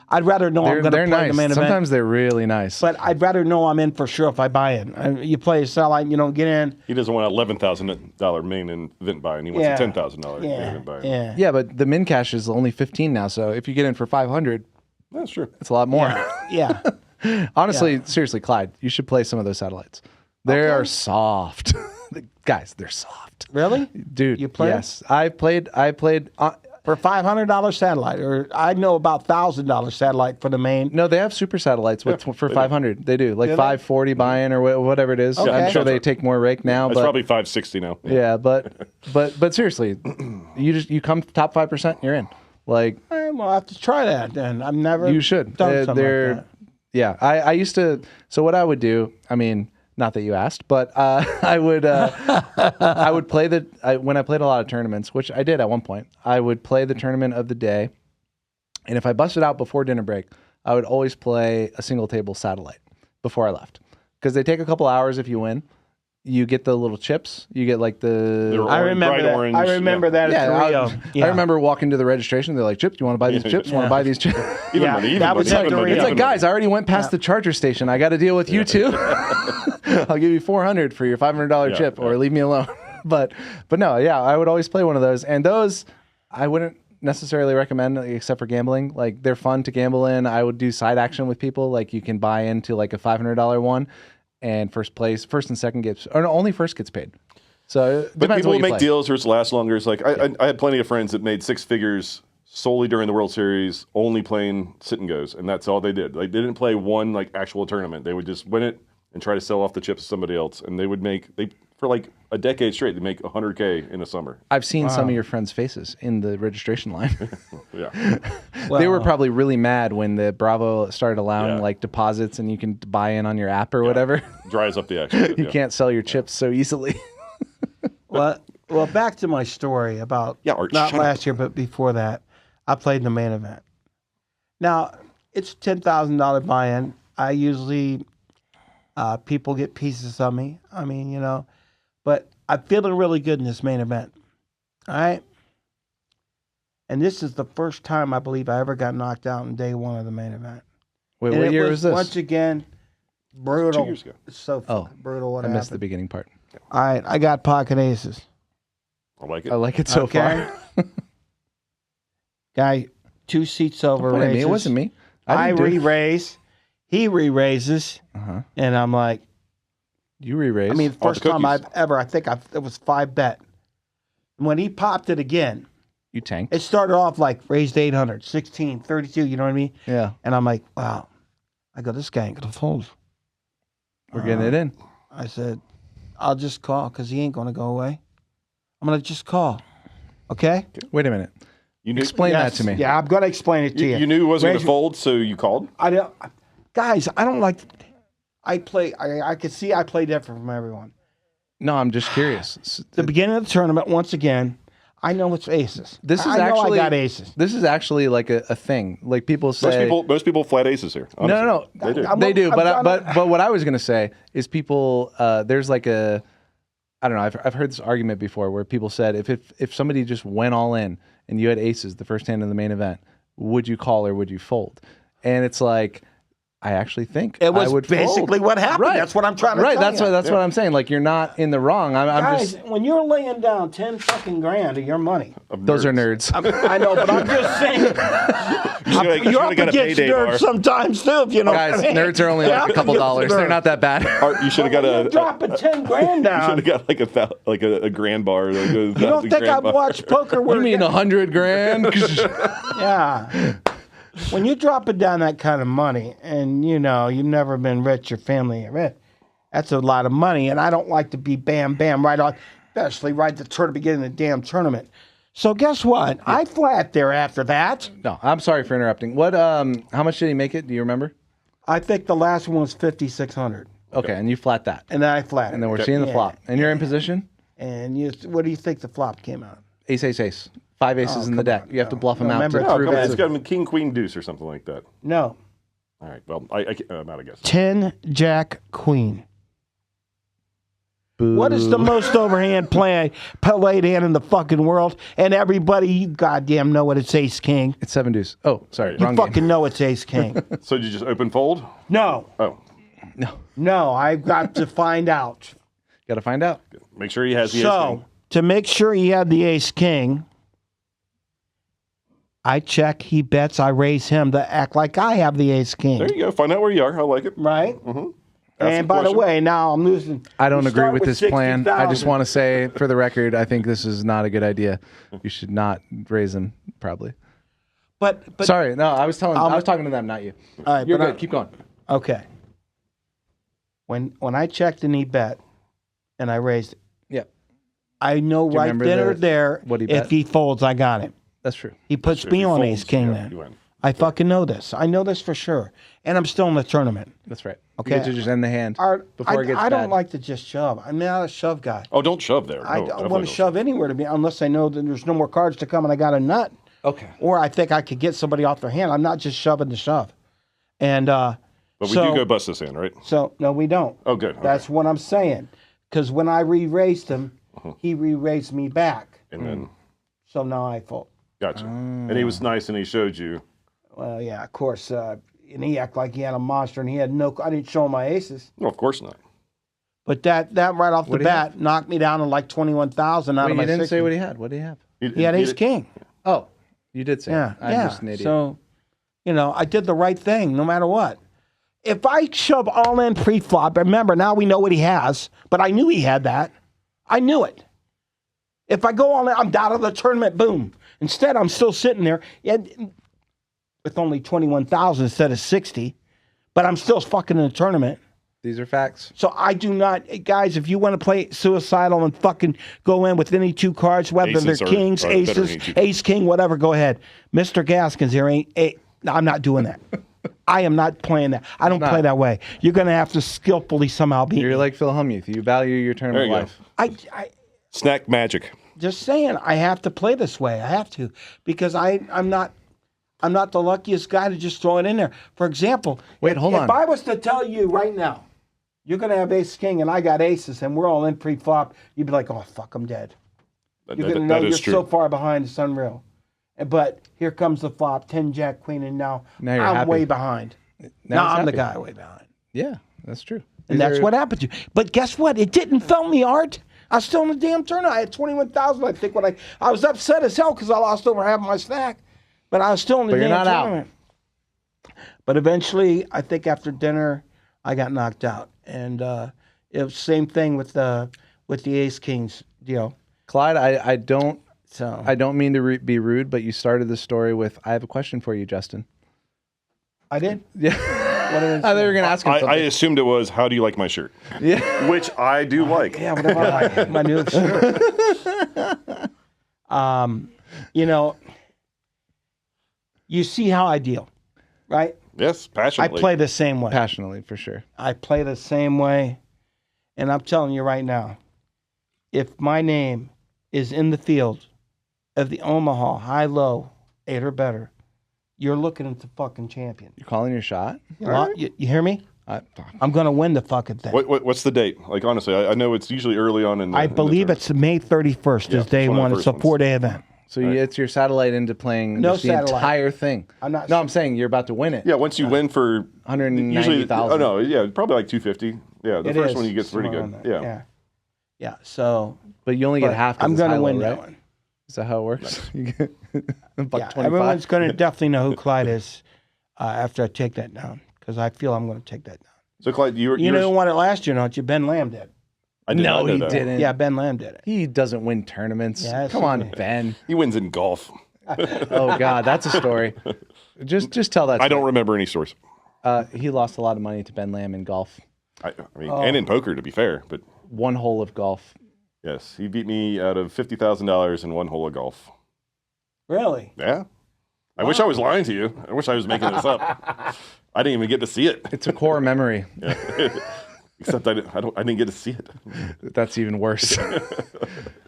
I'd rather know I'm They're, going to they're play nice. the main event. Sometimes they're really nice. But I'd rather know I'm in for sure if I buy in. You play a satellite, you don't get in. He doesn't want $11,000 main event buy-in. He wants Yeah. a $10,000 main Yeah. event buy-in. Yeah. yeah, but the min cash is only 15 now. So if you get in for 500, That's true. it's a lot more. Yeah. Honestly, seriously, Clyde, you should play some of those satellites. They Okay. are soft. Guys, they're soft. Really? Dude, You played? yes. I played For $500 satellite, or I know about $1,000 satellite for the main. no, they have super satellites for 500. They do. Like they? 540 buy-in or whatever it is. Okay. I'm sure they take more rake now, It's but probably 560 now. yeah, but seriously, you come top 5%, you're in. Like Well, I'll have to try that then. I've never you should. done something like that. Yeah, I used to. So what I would do, I mean, not that you asked, but I would play when I played a lot of tournaments, which I did at one point. I would play the tournament of the day, and if I busted out before dinner break, I would always play a single table satellite before I left, because they take a couple hours if you win. You get the little chips. You get like the. I remember bright that. orange, I remember that at Rio. I remember walking to the registration. They're like, "Chips, you want to buy these chips? Want to buy these chips?" Even Yeah, money, even that money, was even like money, the It's even like, money. guys, I already went past the charger station. I got to deal with you too. I'll give you $400 for your $500 chip, or leave me alone. but no, yeah, I would always play one of those, and those I wouldn't necessarily recommend, except for gambling. Like, they're fun to gamble in. I would do side action with people. Like, you can buy into like a $500 one, and first and second gets, or no, only first gets paid. So it But depends people what will you make play. deals which last longer. It's like I had plenty of friends that made six figures solely during the World Series, only playing sit and goes, and that's all they did. Like, they didn't play one like actual tournament. They would just win it and try to sell off the chips to somebody else, and they would make for like a decade straight. They make $100K in a summer. I've seen some of your friends' faces in the registration line. Yeah, They were probably really mad when the Bravo started allowing Yeah. like deposits and you can buy in on your app or whatever. dries up the action. You can't sell your chips so easily. Well, back to my story about Art, not shut up. last year, but before that, I played in the main event. Now it's $10,000 buy-in. I usually people get pieces of me. I mean, but I'm feeling really good in this main event. All right. And this is the first time I believe I ever got knocked out in day one of the main event. Wait, And what it year was this? Once again, brutal. 2 years ago. It's so fucking brutal what I missed the happened. beginning part. All right, I got pocket aces. I like it. I like it so Okay. far. Guy, 2 seats over Point at me. raises. It wasn't me. I didn't do it. re-raise. He re-raises. Uh-huh. And I'm like, You re-raised. I mean, All first the time cookies. it was 5 bet. When he popped it again, you tanked. it started off like raised 800, 16, 32, you know what I mean? Yeah, And I'm like, wow. I go, this guy ain't going to fold. we're getting it in. I said, I'll just call because he ain't going to go away. I'm going to just call. Okay? Wait a minute. You knew, Explain that to me. Yeah, I'm going to explain it to you. you knew it wasn't going Raise- to fold, so you called. I don't, guys, I don't like. I play. I could see I play different from everyone. No, I'm just curious. The beginning of the tournament, once again, I know it's aces. This is I know actually I got aces. This is actually like a thing. Like people say. Most people flat aces here. Honestly. No. They do. I'm- They do, I'm but what I was gonna say is people. There's like a, I don't know. I've heard this argument before where people said if somebody just went all in and you had aces the first hand in the main event, would you call or would you fold? And it's like, I actually think It was I would basically fold. what happened. Right. That's what I'm trying to Right. tell That's you. what what I'm saying. Like, you're not in the wrong. I'm Guys, just. when you're laying down 10 fucking grand of your money, Those are nerds. I know, but I'm just saying, you're up got a against payday nerds bar. sometimes too. If you know, Guys, what I mean. nerds are only like a couple dollars. They're not that bad. Art, you should have got You're dropping 10 grand should down. have got like a grand bar. Like You don't think I've watched poker where You mean 100 grand? Yeah. When you're dropping down that kind of money and, you've never been rich, your family ain't rich, that's a lot of money. And I don't like to be bam, bam, right on, especially right at the beginning of the damn tournament. So guess what? I flat there after that. No, I'm sorry for interrupting. What? How much did he make it? Do you remember? I think the last one was 5,600. Okay, and you flat that, And then I flat. and then we're seeing the flop, and you're in position. And what do you think the flop came out? Ace, ace, ace. 5 aces in the deck. You have to bluff them out. remember- To No, No, prove come on, it's it's got king, queen, deuce, or something like that. No. All right. Well, I'm out of guess. 10, Jack, Queen. What is the most overhand played hand in the fucking world? And everybody, you goddamn know what it's ace king. It's 7 deuce. Oh, sorry, You wrong fucking game. know it's ace king. So did you just open fold? No, Oh, no, I've got to find out. Got to find out. make sure he has the ace So, king. to make sure he had the ace king, I check, he bets, I raise him to act like I have the ace king. There you go. Find out where you are. I like it. Right? And by the question. way, now I'm losing. I don't we agree start with this plan. I just 60,000. want to say, for the record, I think this is not a good idea. You should not raise them, probably. But Sorry, no, I was talking to them, not you. All right, You're but good. Keep going. okay. When I checked and he bet, and I raised it, Yeah, I know right remember then or there, what he if bet? he folds, I got him. that's true. He puts If me he on folds, ace king yeah, then. you win. I fucking know this. I know this for sure. And I'm still in the tournament. That's right. Okay. You get to just end the hand before it gets I don't bad. like to just shove. I'm not a shove guy. Oh, don't shove there. I No, don't definitely want to shove anywhere to be unless I know that there's no more cards to come and I got a nut. Okay. Or I think I could get somebody off their hand. I'm not just shoving to shove. And But we so, do go bust this hand, right? So no, we don't. Oh, good. Okay. That's what I'm saying. Because when I re-raised him, he re-raised me back. And then, So now I fold. gotcha. And he was nice and he showed you. Well, yeah, of course. And he acted like he had a monster, and he had no. I didn't show him my aces. No, of course not. But that right off the What did he bat knocked me down to like 21,000 out Wait, of my you didn't 60. say what he had. What did he have? He had ace king. Oh, you did say. Yeah, it. I'm yeah. just an idiot. So, I did the right thing no matter what. If I shove all in pre-flop, remember now we know what he has, but I knew he had that. I knew it. If I go all in, I'm out of the tournament. Boom. Instead, I'm still sitting there with only 21,000 instead of 60, but I'm still fucking in the tournament. These are facts. So I do not, guys. If you want to play suicidal and fucking go in with any two cards, whether Aces they're are kings, better than aces, any two. ace, king, whatever, go ahead. Mr. Gaskins here I'm not doing that. I am not playing that. I don't play that way. You're gonna have to skillfully somehow beat You're me. like Phil Humuth. You value your There tournament you go. life. I Snack magic. just saying. I have to play this way. I have to because I'm not the luckiest guy to just throw it in there. For example, Wait, hold on. If I was to tell you right now, you're gonna have ace king and I got aces and we're all in pre-flop, you'd be like, oh fuck, I'm dead. You're gonna know that you're is true. so far behind. It's unreal. But here comes the flop, 10 jack queen, and now Now you're I'm happy. way behind. Now Now he's I'm the happy. guy way behind. Yeah, that's true. And that's what happened to you. But guess what? It didn't fail me, Art. I was still in the damn tournament. I had 21,000, I think, when I was upset as hell because I lost over half my stack. But I was still in the But you're damn not out. tournament. But eventually, I think after dinner, I got knocked out. And it was the same thing with the ace kings deal. Clyde, I don't So mean to be rude, but you started the story with, I have a question for you, Justin. I did. Yeah. What did I thought you were going to ask him I something. assumed it was, how do you like my shirt? Yeah. Which I do like. Yeah, whatever I like. My new shirt. You see how I deal, right? Yes, I passionately. play the same way. Passionately, for sure. I play the same way. And I'm telling you right now, if my name is in the field of the Omaha high-low 8 or better, you're looking at the fucking champion. You're calling your shot? You hear me? I'm going to win the fucking thing. What's the date? Like, honestly, I know it's usually early on in the I in the believe tournament. it's May 31st Yeah, is day it's one of one. the It's a first ones. 4-day event. So it's your satellite into playing No just the satellite. entire thing. I'm not. No, I'm saying you're about to win it. Yeah, once you win for 190,000. Oh no, yeah, probably like 250. Yeah, the It first is one you get's pretty somewhere good. around there. Yeah. Yeah. So But you only get but half. 'cause I'm it's going to high-low, win right? that one. Is that how it works? You get $1.25. Yeah, everyone's going to definitely know who Clyde is after I take that down because I feel I'm going to take that down. So Clyde, you You know who won it last year, don't you? Ben Lamb did. I did No, not know he that. didn't. Yeah, Ben Lamb did it. He doesn't win tournaments. Yes, Come he on, did. Ben. He wins in golf. Oh God, that's a story. Just tell that. I don't story. remember any stories. He lost a lot of money to Ben Lamb in golf. I mean, and in poker, to be fair, but One hole of golf. yes, he beat me out of $50,000 in one hole of golf. Really? Yeah. I wish I was lying to you. I wish I was making this up. I didn't even get to see it. It's a core memory. Except I didn't get to see it. That's even worse.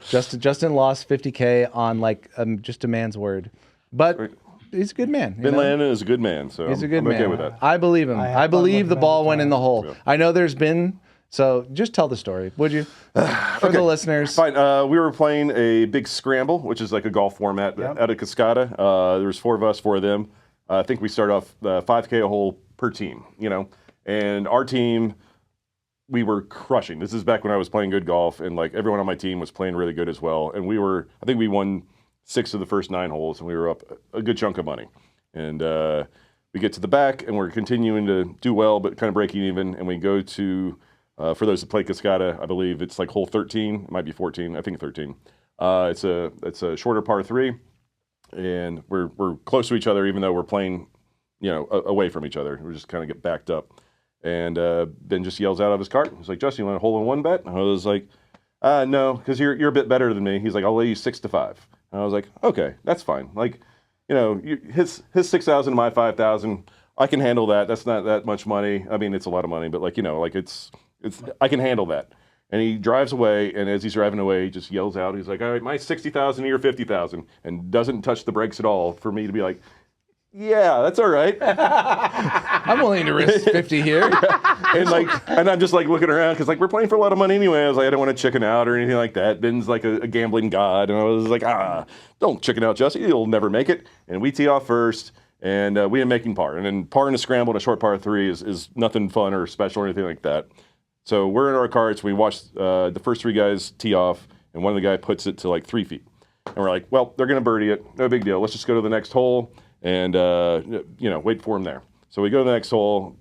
Justin lost $50K on like just a man's word, but he's a good man. you Ben know? Lannon is a good man, so He's a good I'm man. okay with that. I believe him. I have I fun believe with the him ball all the went in time. the hole. Yeah. I know there's been. So just tell the story, would you? For the listeners. Fine. We were playing a big scramble, which is like a golf format out of Cascada. There was 4 of us, 4 of them. I think we started off 5K a hole per team, and our team, we were crushing. This is back when I was playing good golf, and like everyone on my team was playing really good as well. And I think we won 6 of the first 9 holes, and we were up a good chunk of money. And we get to the back, and we're continuing to do well, but kind of breaking even. And we go to, for those that play Cascada, I believe it's like hole 13. It might be 14. I think 13. It's a shorter par 3, and we're close to each other, even though we're playing, away from each other. We just kind of get backed up. And Ben just yells out of his cart. He's like, Justin, you want a hole-in-one bet? And I was like, no, because you're a bit better than me. He's like, I'll lay you 6-5. And I was like, okay, that's fine. Like, his 6,000, my 5,000. I can handle that. That's not that much money. I mean, it's a lot of money, but it's I can handle that. And he drives away, and as he's driving away, he just yells out. He's like, all right, my 60,000 to your 50,000, and doesn't touch the brakes at all for me to be like, yeah, that's all right. I'm willing to risk 50 here. And I'm just like looking around because we're playing for a lot of money anyway. I was like, I don't want to chicken out or anything like that. Ben's like a gambling god, and I was like, don't chicken out, Jesse. You'll never make it. And we tee off first, and we end making par. And then par in a scramble in a short par 3 is nothing fun or special or anything like that. So we're in our carts. We watch the first 3 guys tee off, and one of the guys puts it to like 3 feet. And we're like, well, they're going to birdie it. No big deal. Let's just go to the next hole and wait for him there. So we go to the next hole,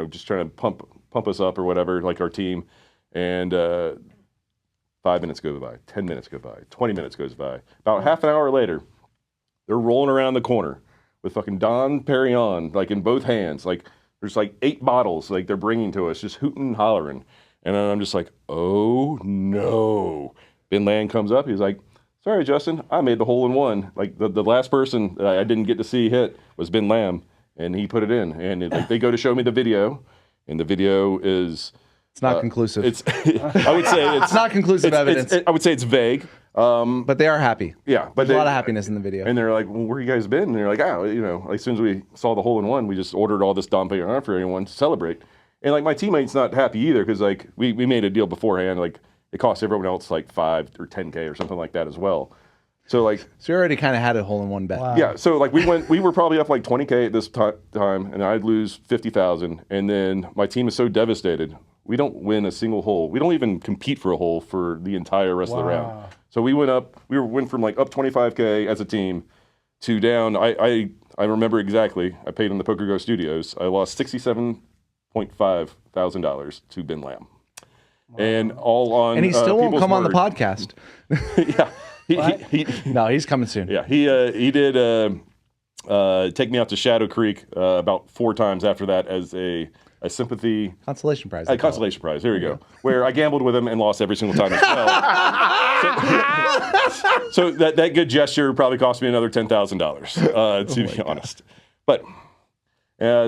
just trying to pump us up or whatever, like our team. And 5 minutes go by, 10 minutes go by, 20 minutes goes by. About half an hour later, they're rolling around the corner with fucking Don Perignon, in both hands. There's 8 bottles they're bringing to us, just hooting and hollering. And I'm just like, oh no. Ben Land comes up, he's like, sorry, Justin, I made the hole-in-one. The last person that I didn't get to see hit was Ben Lamb, and he put it in. And they go to show me the video, and the video is... It's not conclusive. I would say it's not conclusive evidence. I would say it's vague. But they are happy. Yeah. There's a lot of happiness in the video. And they're like, well, where you guys been? And they're like, as soon as we saw the hole-in-one, we just ordered all this Dom Perignon for everyone to celebrate. And my teammate's not happy either because we made a deal beforehand. It cost everyone else 5 or 10K or something like that as well. So you already kind of had a hole-in-one bet. Wow. Yeah. So we were probably up 20K at this time, and I'd lose 50,000. And then my team is so devastated, we don't win a single hole. We don't even compete for a hole for the entire rest of the round. So we went from up 25K as a team to down. I remember exactly. I paid on the Poker Go Studios. I lost $67.5 thousand to Ben Lamb. And all on. And he still won't come on the word. podcast. Yeah. No, he's coming soon. Yeah, he did take me out to Shadow Creek about 4 times after that as a sympathy consolation prize. A consolation prize. There we go. Where I gambled with him and lost every single time as well. so that good gesture probably cost me another $10,000 to be honest. But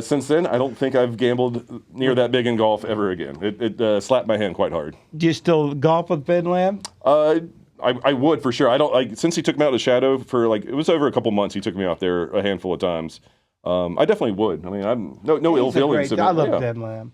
since then, I don't think I've gambled near that big in golf ever again. It slapped my hand quite hard. Do you still golf with Ben Lamb? I would for sure. I don't since he took me out to Shadow for it was over a couple months. He took me out there a handful of times. I definitely would. I mean, I'm no ill feelings. I love Ben Lamb.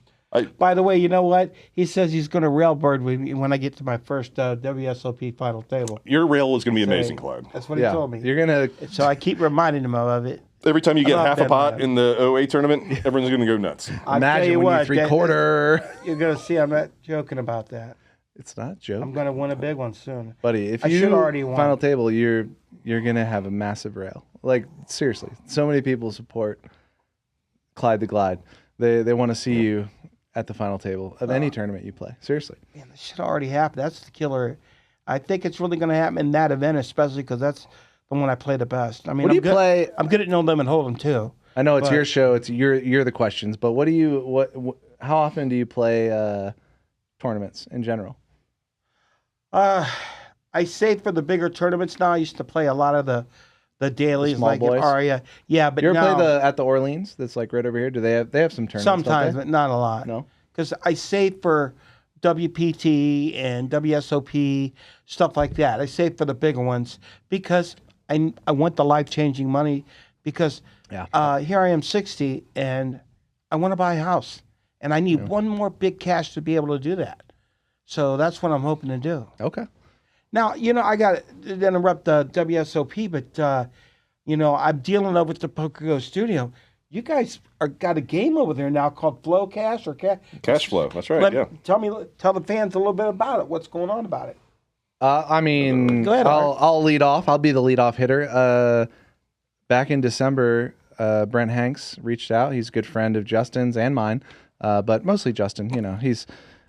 By the way, you know what? He says he's going to railbird with me when I get to my first WSOP final table. Your rail is going to be amazing, Clyde. That's what he told me. You're gonna. So I keep reminding him of it. Every time you get half a pot in the OA tournament, everyone's going to go nuts. Imagine when you 3/4. You're going to see. I'm not joking about that. It's not a joke. I'm going to win a big one soon, buddy. If I you should already won. Final table, you're gonna have a massive rail. Seriously, so many people support Clyde the Glide. They want to see you at the final table of any tournament you play. Seriously. Man, this should already happen. That's the killer. I think it's really going to happen in that event, especially because that's the one I play the best. I mean, what do you play? I'm good at No Limit Hold'em too. I know it's your show. It's you're the questions. But how often do you play tournaments in general? I save for the bigger tournaments now. I used to play a lot of the dailies, small boys? At Aria. Yeah, but you ever now, play at the Orleans? That's right over here. Do they have some tournaments? Sometimes, but not a lot. No, because I save for WPT and WSOP stuff like that. I save for the bigger ones because I want the life-changing money. Because here I am 60 and I want to buy a house, and I need one more big cash to be able to do that. So that's what I'm hoping to do. Okay. Now, I got to interrupt the WSOP, but, I'm dealing up with the Poker Go studio. You guys got a game over there now called Flow Cash or Cash Flow. That's right, Tell the fans a little bit about it. What's going on about it? I mean, go ahead, I'll lead off. I'll be the leadoff hitter. Back in December, Brent Hanks reached out. He's a good friend of Justin's and mine, but mostly Justin. You know,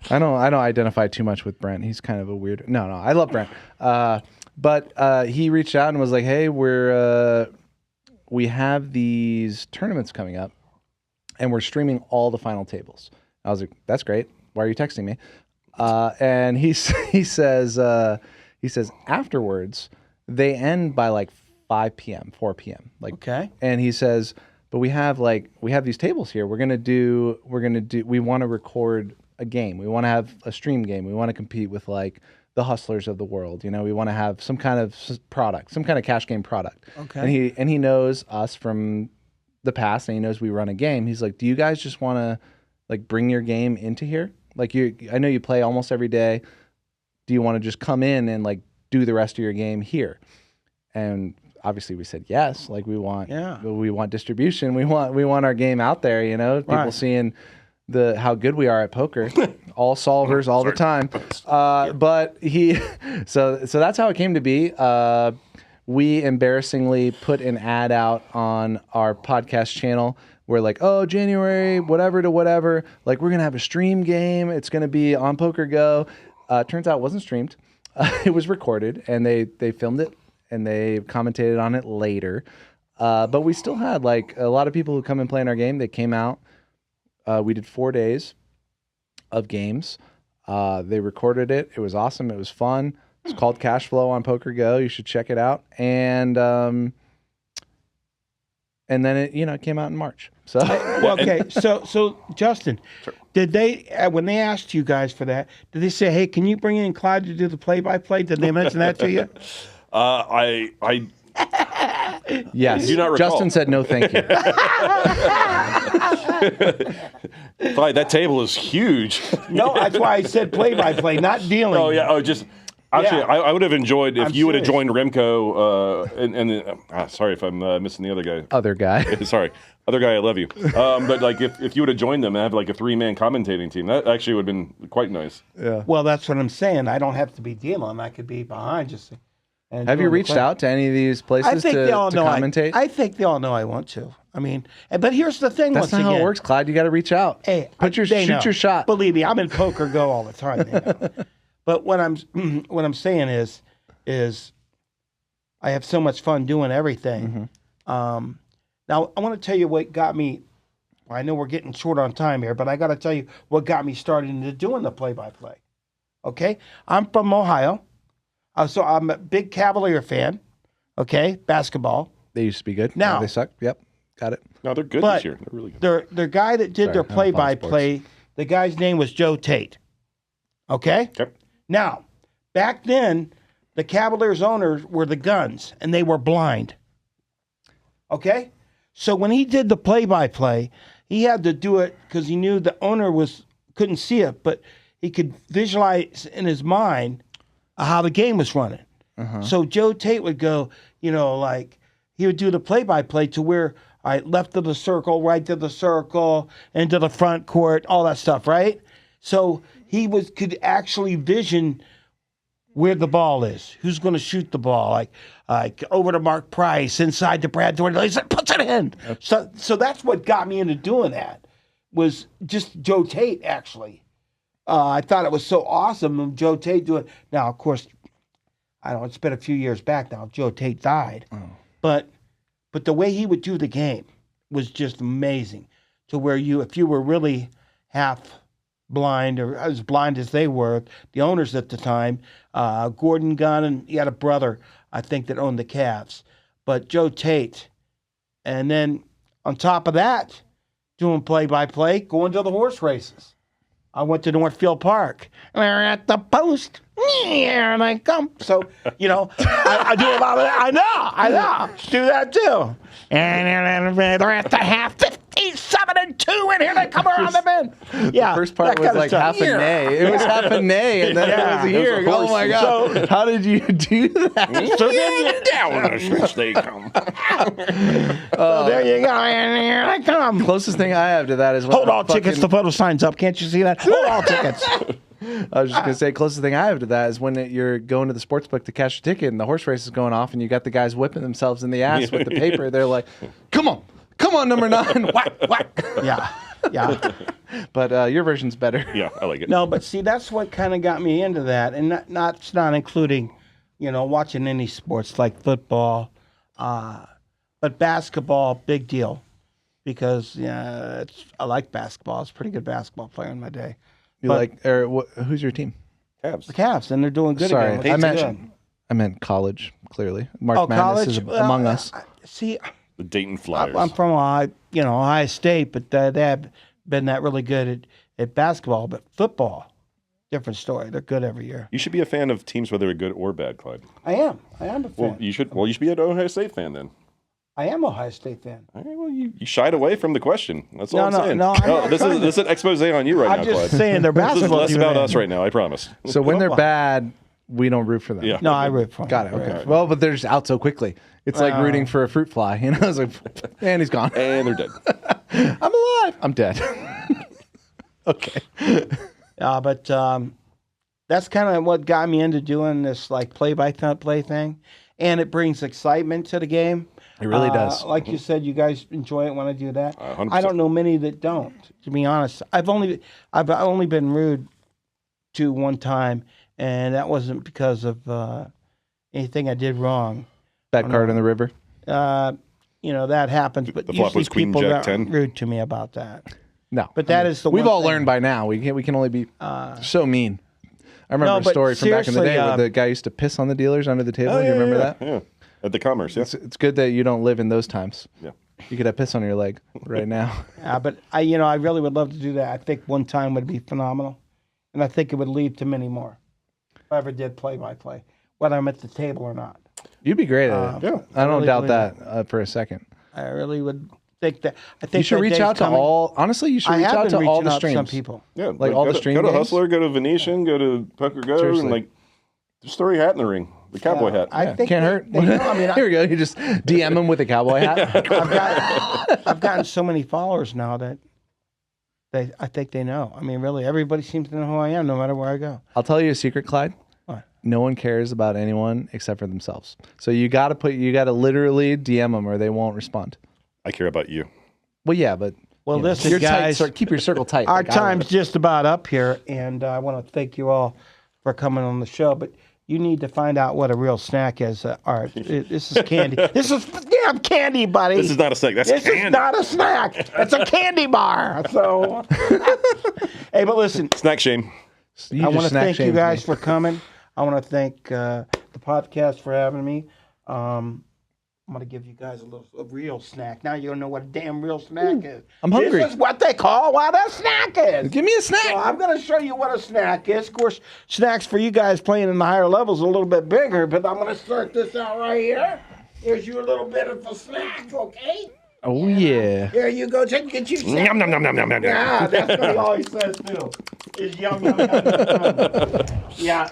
I don't identify too much with Brent. He's kind of a weird. No, I love Brent. But he reached out and was like, "Hey, we have these tournaments coming up, and we're streaming all the final tables." I was like, "That's great. Why are you texting me?" And he says afterwards they end by like 5 p.m., 4 p.m. Like, Okay. and he says, "But we have these tables here. We want to record a game. We want to have a stream game. We want to compete with like the Hustlers of the world. You know, we want to have some kind of product, some kind of cash game product." Okay. And he knows us from the past, and he knows we run a game. He's like, "Do you guys just want to like bring your game into here? Like I know you play almost every day. Do you want to just come in and like do the rest of your game here?" And obviously we said yes. Like we want distribution. We want our game out there. You know, people seeing how good we are at poker, all solvers all the time. But so that's how it came to be. We embarrassingly put an ad out on our podcast channel. We're like, oh, January, whatever to whatever. Like, we're going to have a stream game. It's going to be on Poker Go. Turns out it wasn't streamed. It was recorded, and they filmed it, and they commentated on it later. But we still had, like, a lot of people who come and play in our game. They came out. We did 4 days of games. They recorded it. It was awesome. It was fun. It's called Cash Flow on Poker Go. You should check it out. And then it came out in March. So okay, so Justin, did they when they asked you guys for that? Did they say, "Hey, can you bring in Clyde to do the play-by-play"? Did they mention that to you? I yes. do not recall. Justin said no, thank you. Clyde, that table is huge. No, that's why I said play-by-play, not dealing. Oh yeah. Oh, just. Actually, I would have enjoyed if you would have joined Remco. Sorry if I'm missing the other guy. Other guy. Sorry, other guy. I love you. But like, if you would have joined them and have like a 3-man commentating team, that actually would have been quite nice. Yeah. Well, that's what I'm saying. I don't have to be dealing. I could be behind just. And have you reached out to any of these places to commentate? I think they all know I want to. I mean, but here's the thing. That's not how it works, Clyde. You got to reach out. Hey, shoot your shot. Believe me, I'm in Poker Go all the time. They know. But what I'm saying is I have so much fun doing everything. Mm-hmm. Now I want to tell you what got me. Well, I know we're getting short on time here, but I got to tell you what got me started into doing the play-by-play. Okay, I'm from Ohio, so I'm a big Cavalier fan. Okay, basketball. They used to be good. Now they suck. Yep, got it. No, they're good this year. They're really good. The guy that did their play-by-play, the guy's name was Joe Tate. Okay. Okay. Now, back then, the Cavaliers owners were the Guns, and they were blind. Okay? So when he did the play-by-play, he had to do it because he knew the owner couldn't see it, but he could visualize in his mind how the game was running. Uh-huh. So Joe Tate would go, like he would do the play-by-play to where left of the circle, right to the circle, into the front court, all that stuff, right? So he could actually vision where the ball is, who's going to shoot the ball, like over to Mark Price, inside to Brad Thornton. He said, puts it in. So that's what got me into doing that, was just Joe Tate, actually. I thought it was so awesome of Joe Tate doing. Now, of course, I don't know, it's been a few years back now. Joe Tate died. Oh. But the way he would do the game was just amazing, to where if you were really half blind or as blind as they were, the owners at the time, Gordon Gunn, and he had a brother, I think, that owned the Cavs. But Joe Tate. And then on top of that, doing play-by-play, going to the horse races. I went to Northfield Park. They're at the post. Here they come. So, I do a lot of that. I know. Do that too. And they're at the half, 57-2, and here they come around the bend. Yeah. The first part was like half a nay. It was half a nay, and then it was here. Oh my God. So, how did you do that? So then down the stretch they come. So there you go. And here they come. Closest thing I have to that is hold all tickets. The photo signs up. Can't you see that? Hold all tickets. I was just going to say, closest thing I have to that is when you're going to the sports book to cash a ticket and the horse race is going off and you got the guys whipping themselves in the ass with the paper. They're like, come on, Come on, number 9. Whack, whack. Yeah. But your version's better. Yeah, I like it. No, but see, that's what kind of got me into that, and not including, watching any sports like football, but basketball, big deal, because I like basketball. I was a pretty good basketball player in my day. Who's your team? Cavs. The Cavs, and they're doing good. Sorry, again. I meant college. Clearly, March Madness college is among us. See, The Dayton Flyers. I'm from Ohio State, but they have been that really good at basketball. But football, different story. They're good every year. You should be a fan of teams, whether they're good or bad, Clyde. I am a fan. Well, you should be an Ohio State fan then. I am an Ohio State fan. All right, well, you shied away from the question. That's all I'm saying. No, this is an expose on you right now, I'm just Clyde. saying their basketball. This is less about us right now, I promise. So when they're bad, we don't root for them. Yeah. No, I root for them. Got it. Okay. Well, but they're just out so quickly. It's like rooting for a fruit fly. It's like, and he's gone. And they're dead. I'm alive. I'm dead. Okay. But that's kind of what got me into doing this like play-by-play thing, and it brings excitement to the game. It really does. Like you said, you guys enjoy it when I do that. 100%. I don't know many that don't. To be honest, I've only been rude to one time, and that wasn't because of anything I did wrong. Bad card in the river. That happens, but The flop usually was Queen people Jack got 10. rude to me about that. No, But that is the we've one all thing. learned by now. We can only be so mean. I remember No, a but story from back in the seriously, day where the guy used to piss on the dealers under the table. You remember that? Yeah. At the Commerce, yeah. It's good that you don't live in those times. Yeah. You could have piss on your leg right now. But I really would love to do that. I think one time would be phenomenal, and I think it would lead to many more. If I ever did play-by-play, whether I'm at the table or not. You'd be great at it. Yeah. I don't really doubt believe that for a second. I really would think that. I think You should that reach day's out to coming. all. Honestly, you should I reach have out been to all reaching the out to streams. some people. Yeah, Like all the stream Go to games? Hustler, go to Venetian, go to Poker Go, Seriously. and just throw your hat in the ring. The cowboy hat. I think Can't they- hurt. they know. I mean, Here we go. You just DM him with a cowboy hat. I've gotten so many followers now that I think they know. I mean, really, everybody seems to know who I am, no matter where I go. I'll tell you a secret, Clyde. What? No one cares about anyone except for themselves. So you got to literally DM them or they won't respond. I care about you. Well, yeah, but Well, you know, listen, you're guys, tight, keep your circle tight. our like I time's would. just about up here, and I want to thank you all for coming on the show. But you need to find out what a real snack is. Art. This is candy. This is damn candy, buddy. This is not a snack. That's This candy. is not a snack. It's a candy bar. So, hey, but listen, Snack shame. You I just want to snack thank you shamed guys me. for coming. I want to thank the podcast for having me. I'm going to give you guys a real snack. Now you don't know what a damn real snack is. I'm hungry. This is what they call what a snack is. Give me a snack. So I'm going to show you what a snack is. Of course, snacks for you guys playing in the higher levels are a little bit bigger, but I'm going to start this out right here. Here's you a little bit of a snack, okay? Oh yeah. Here you go. Take get you. Nom, nom, nom, nom, nom, nom. Yeah, that's what he always says too. Is yum yum yum. Yum. Yeah.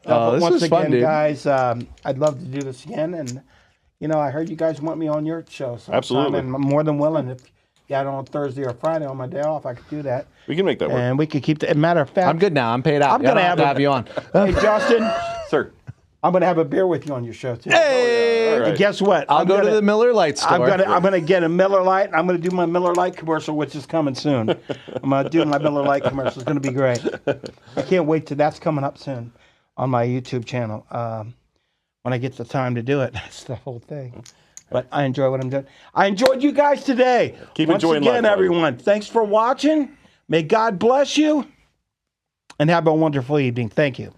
Oh, this once was again, fun, dude. guys, I'd love to do this again, and I heard you guys want me on your show sometime, Absolutely. and I'm more than willing. If you got it on Thursday or Friday on my day off, I could do that, We can make that work. and we could keep the. Matter of fact, I'm good now. I'm paid out. I'm gonna I don't have have to have you on. Hey, Justin, Sir. I'm gonna have a beer with you on your show too. Hey, all right. And guess what? I'll go to the Miller Lite store. I'm gonna get a Miller Lite. I'm gonna do my Miller Lite commercial, which is coming soon. I'm gonna do my Miller Lite commercial. It's gonna be great. I can't wait till that's coming up soon on my YouTube channel. When I get the time to do it, that's the whole thing. But I enjoy what I'm doing. I enjoyed you guys today. Keep Once enjoying again, life, everyone. Thanks for watching. May God bless you, and have a wonderful evening. Thank you.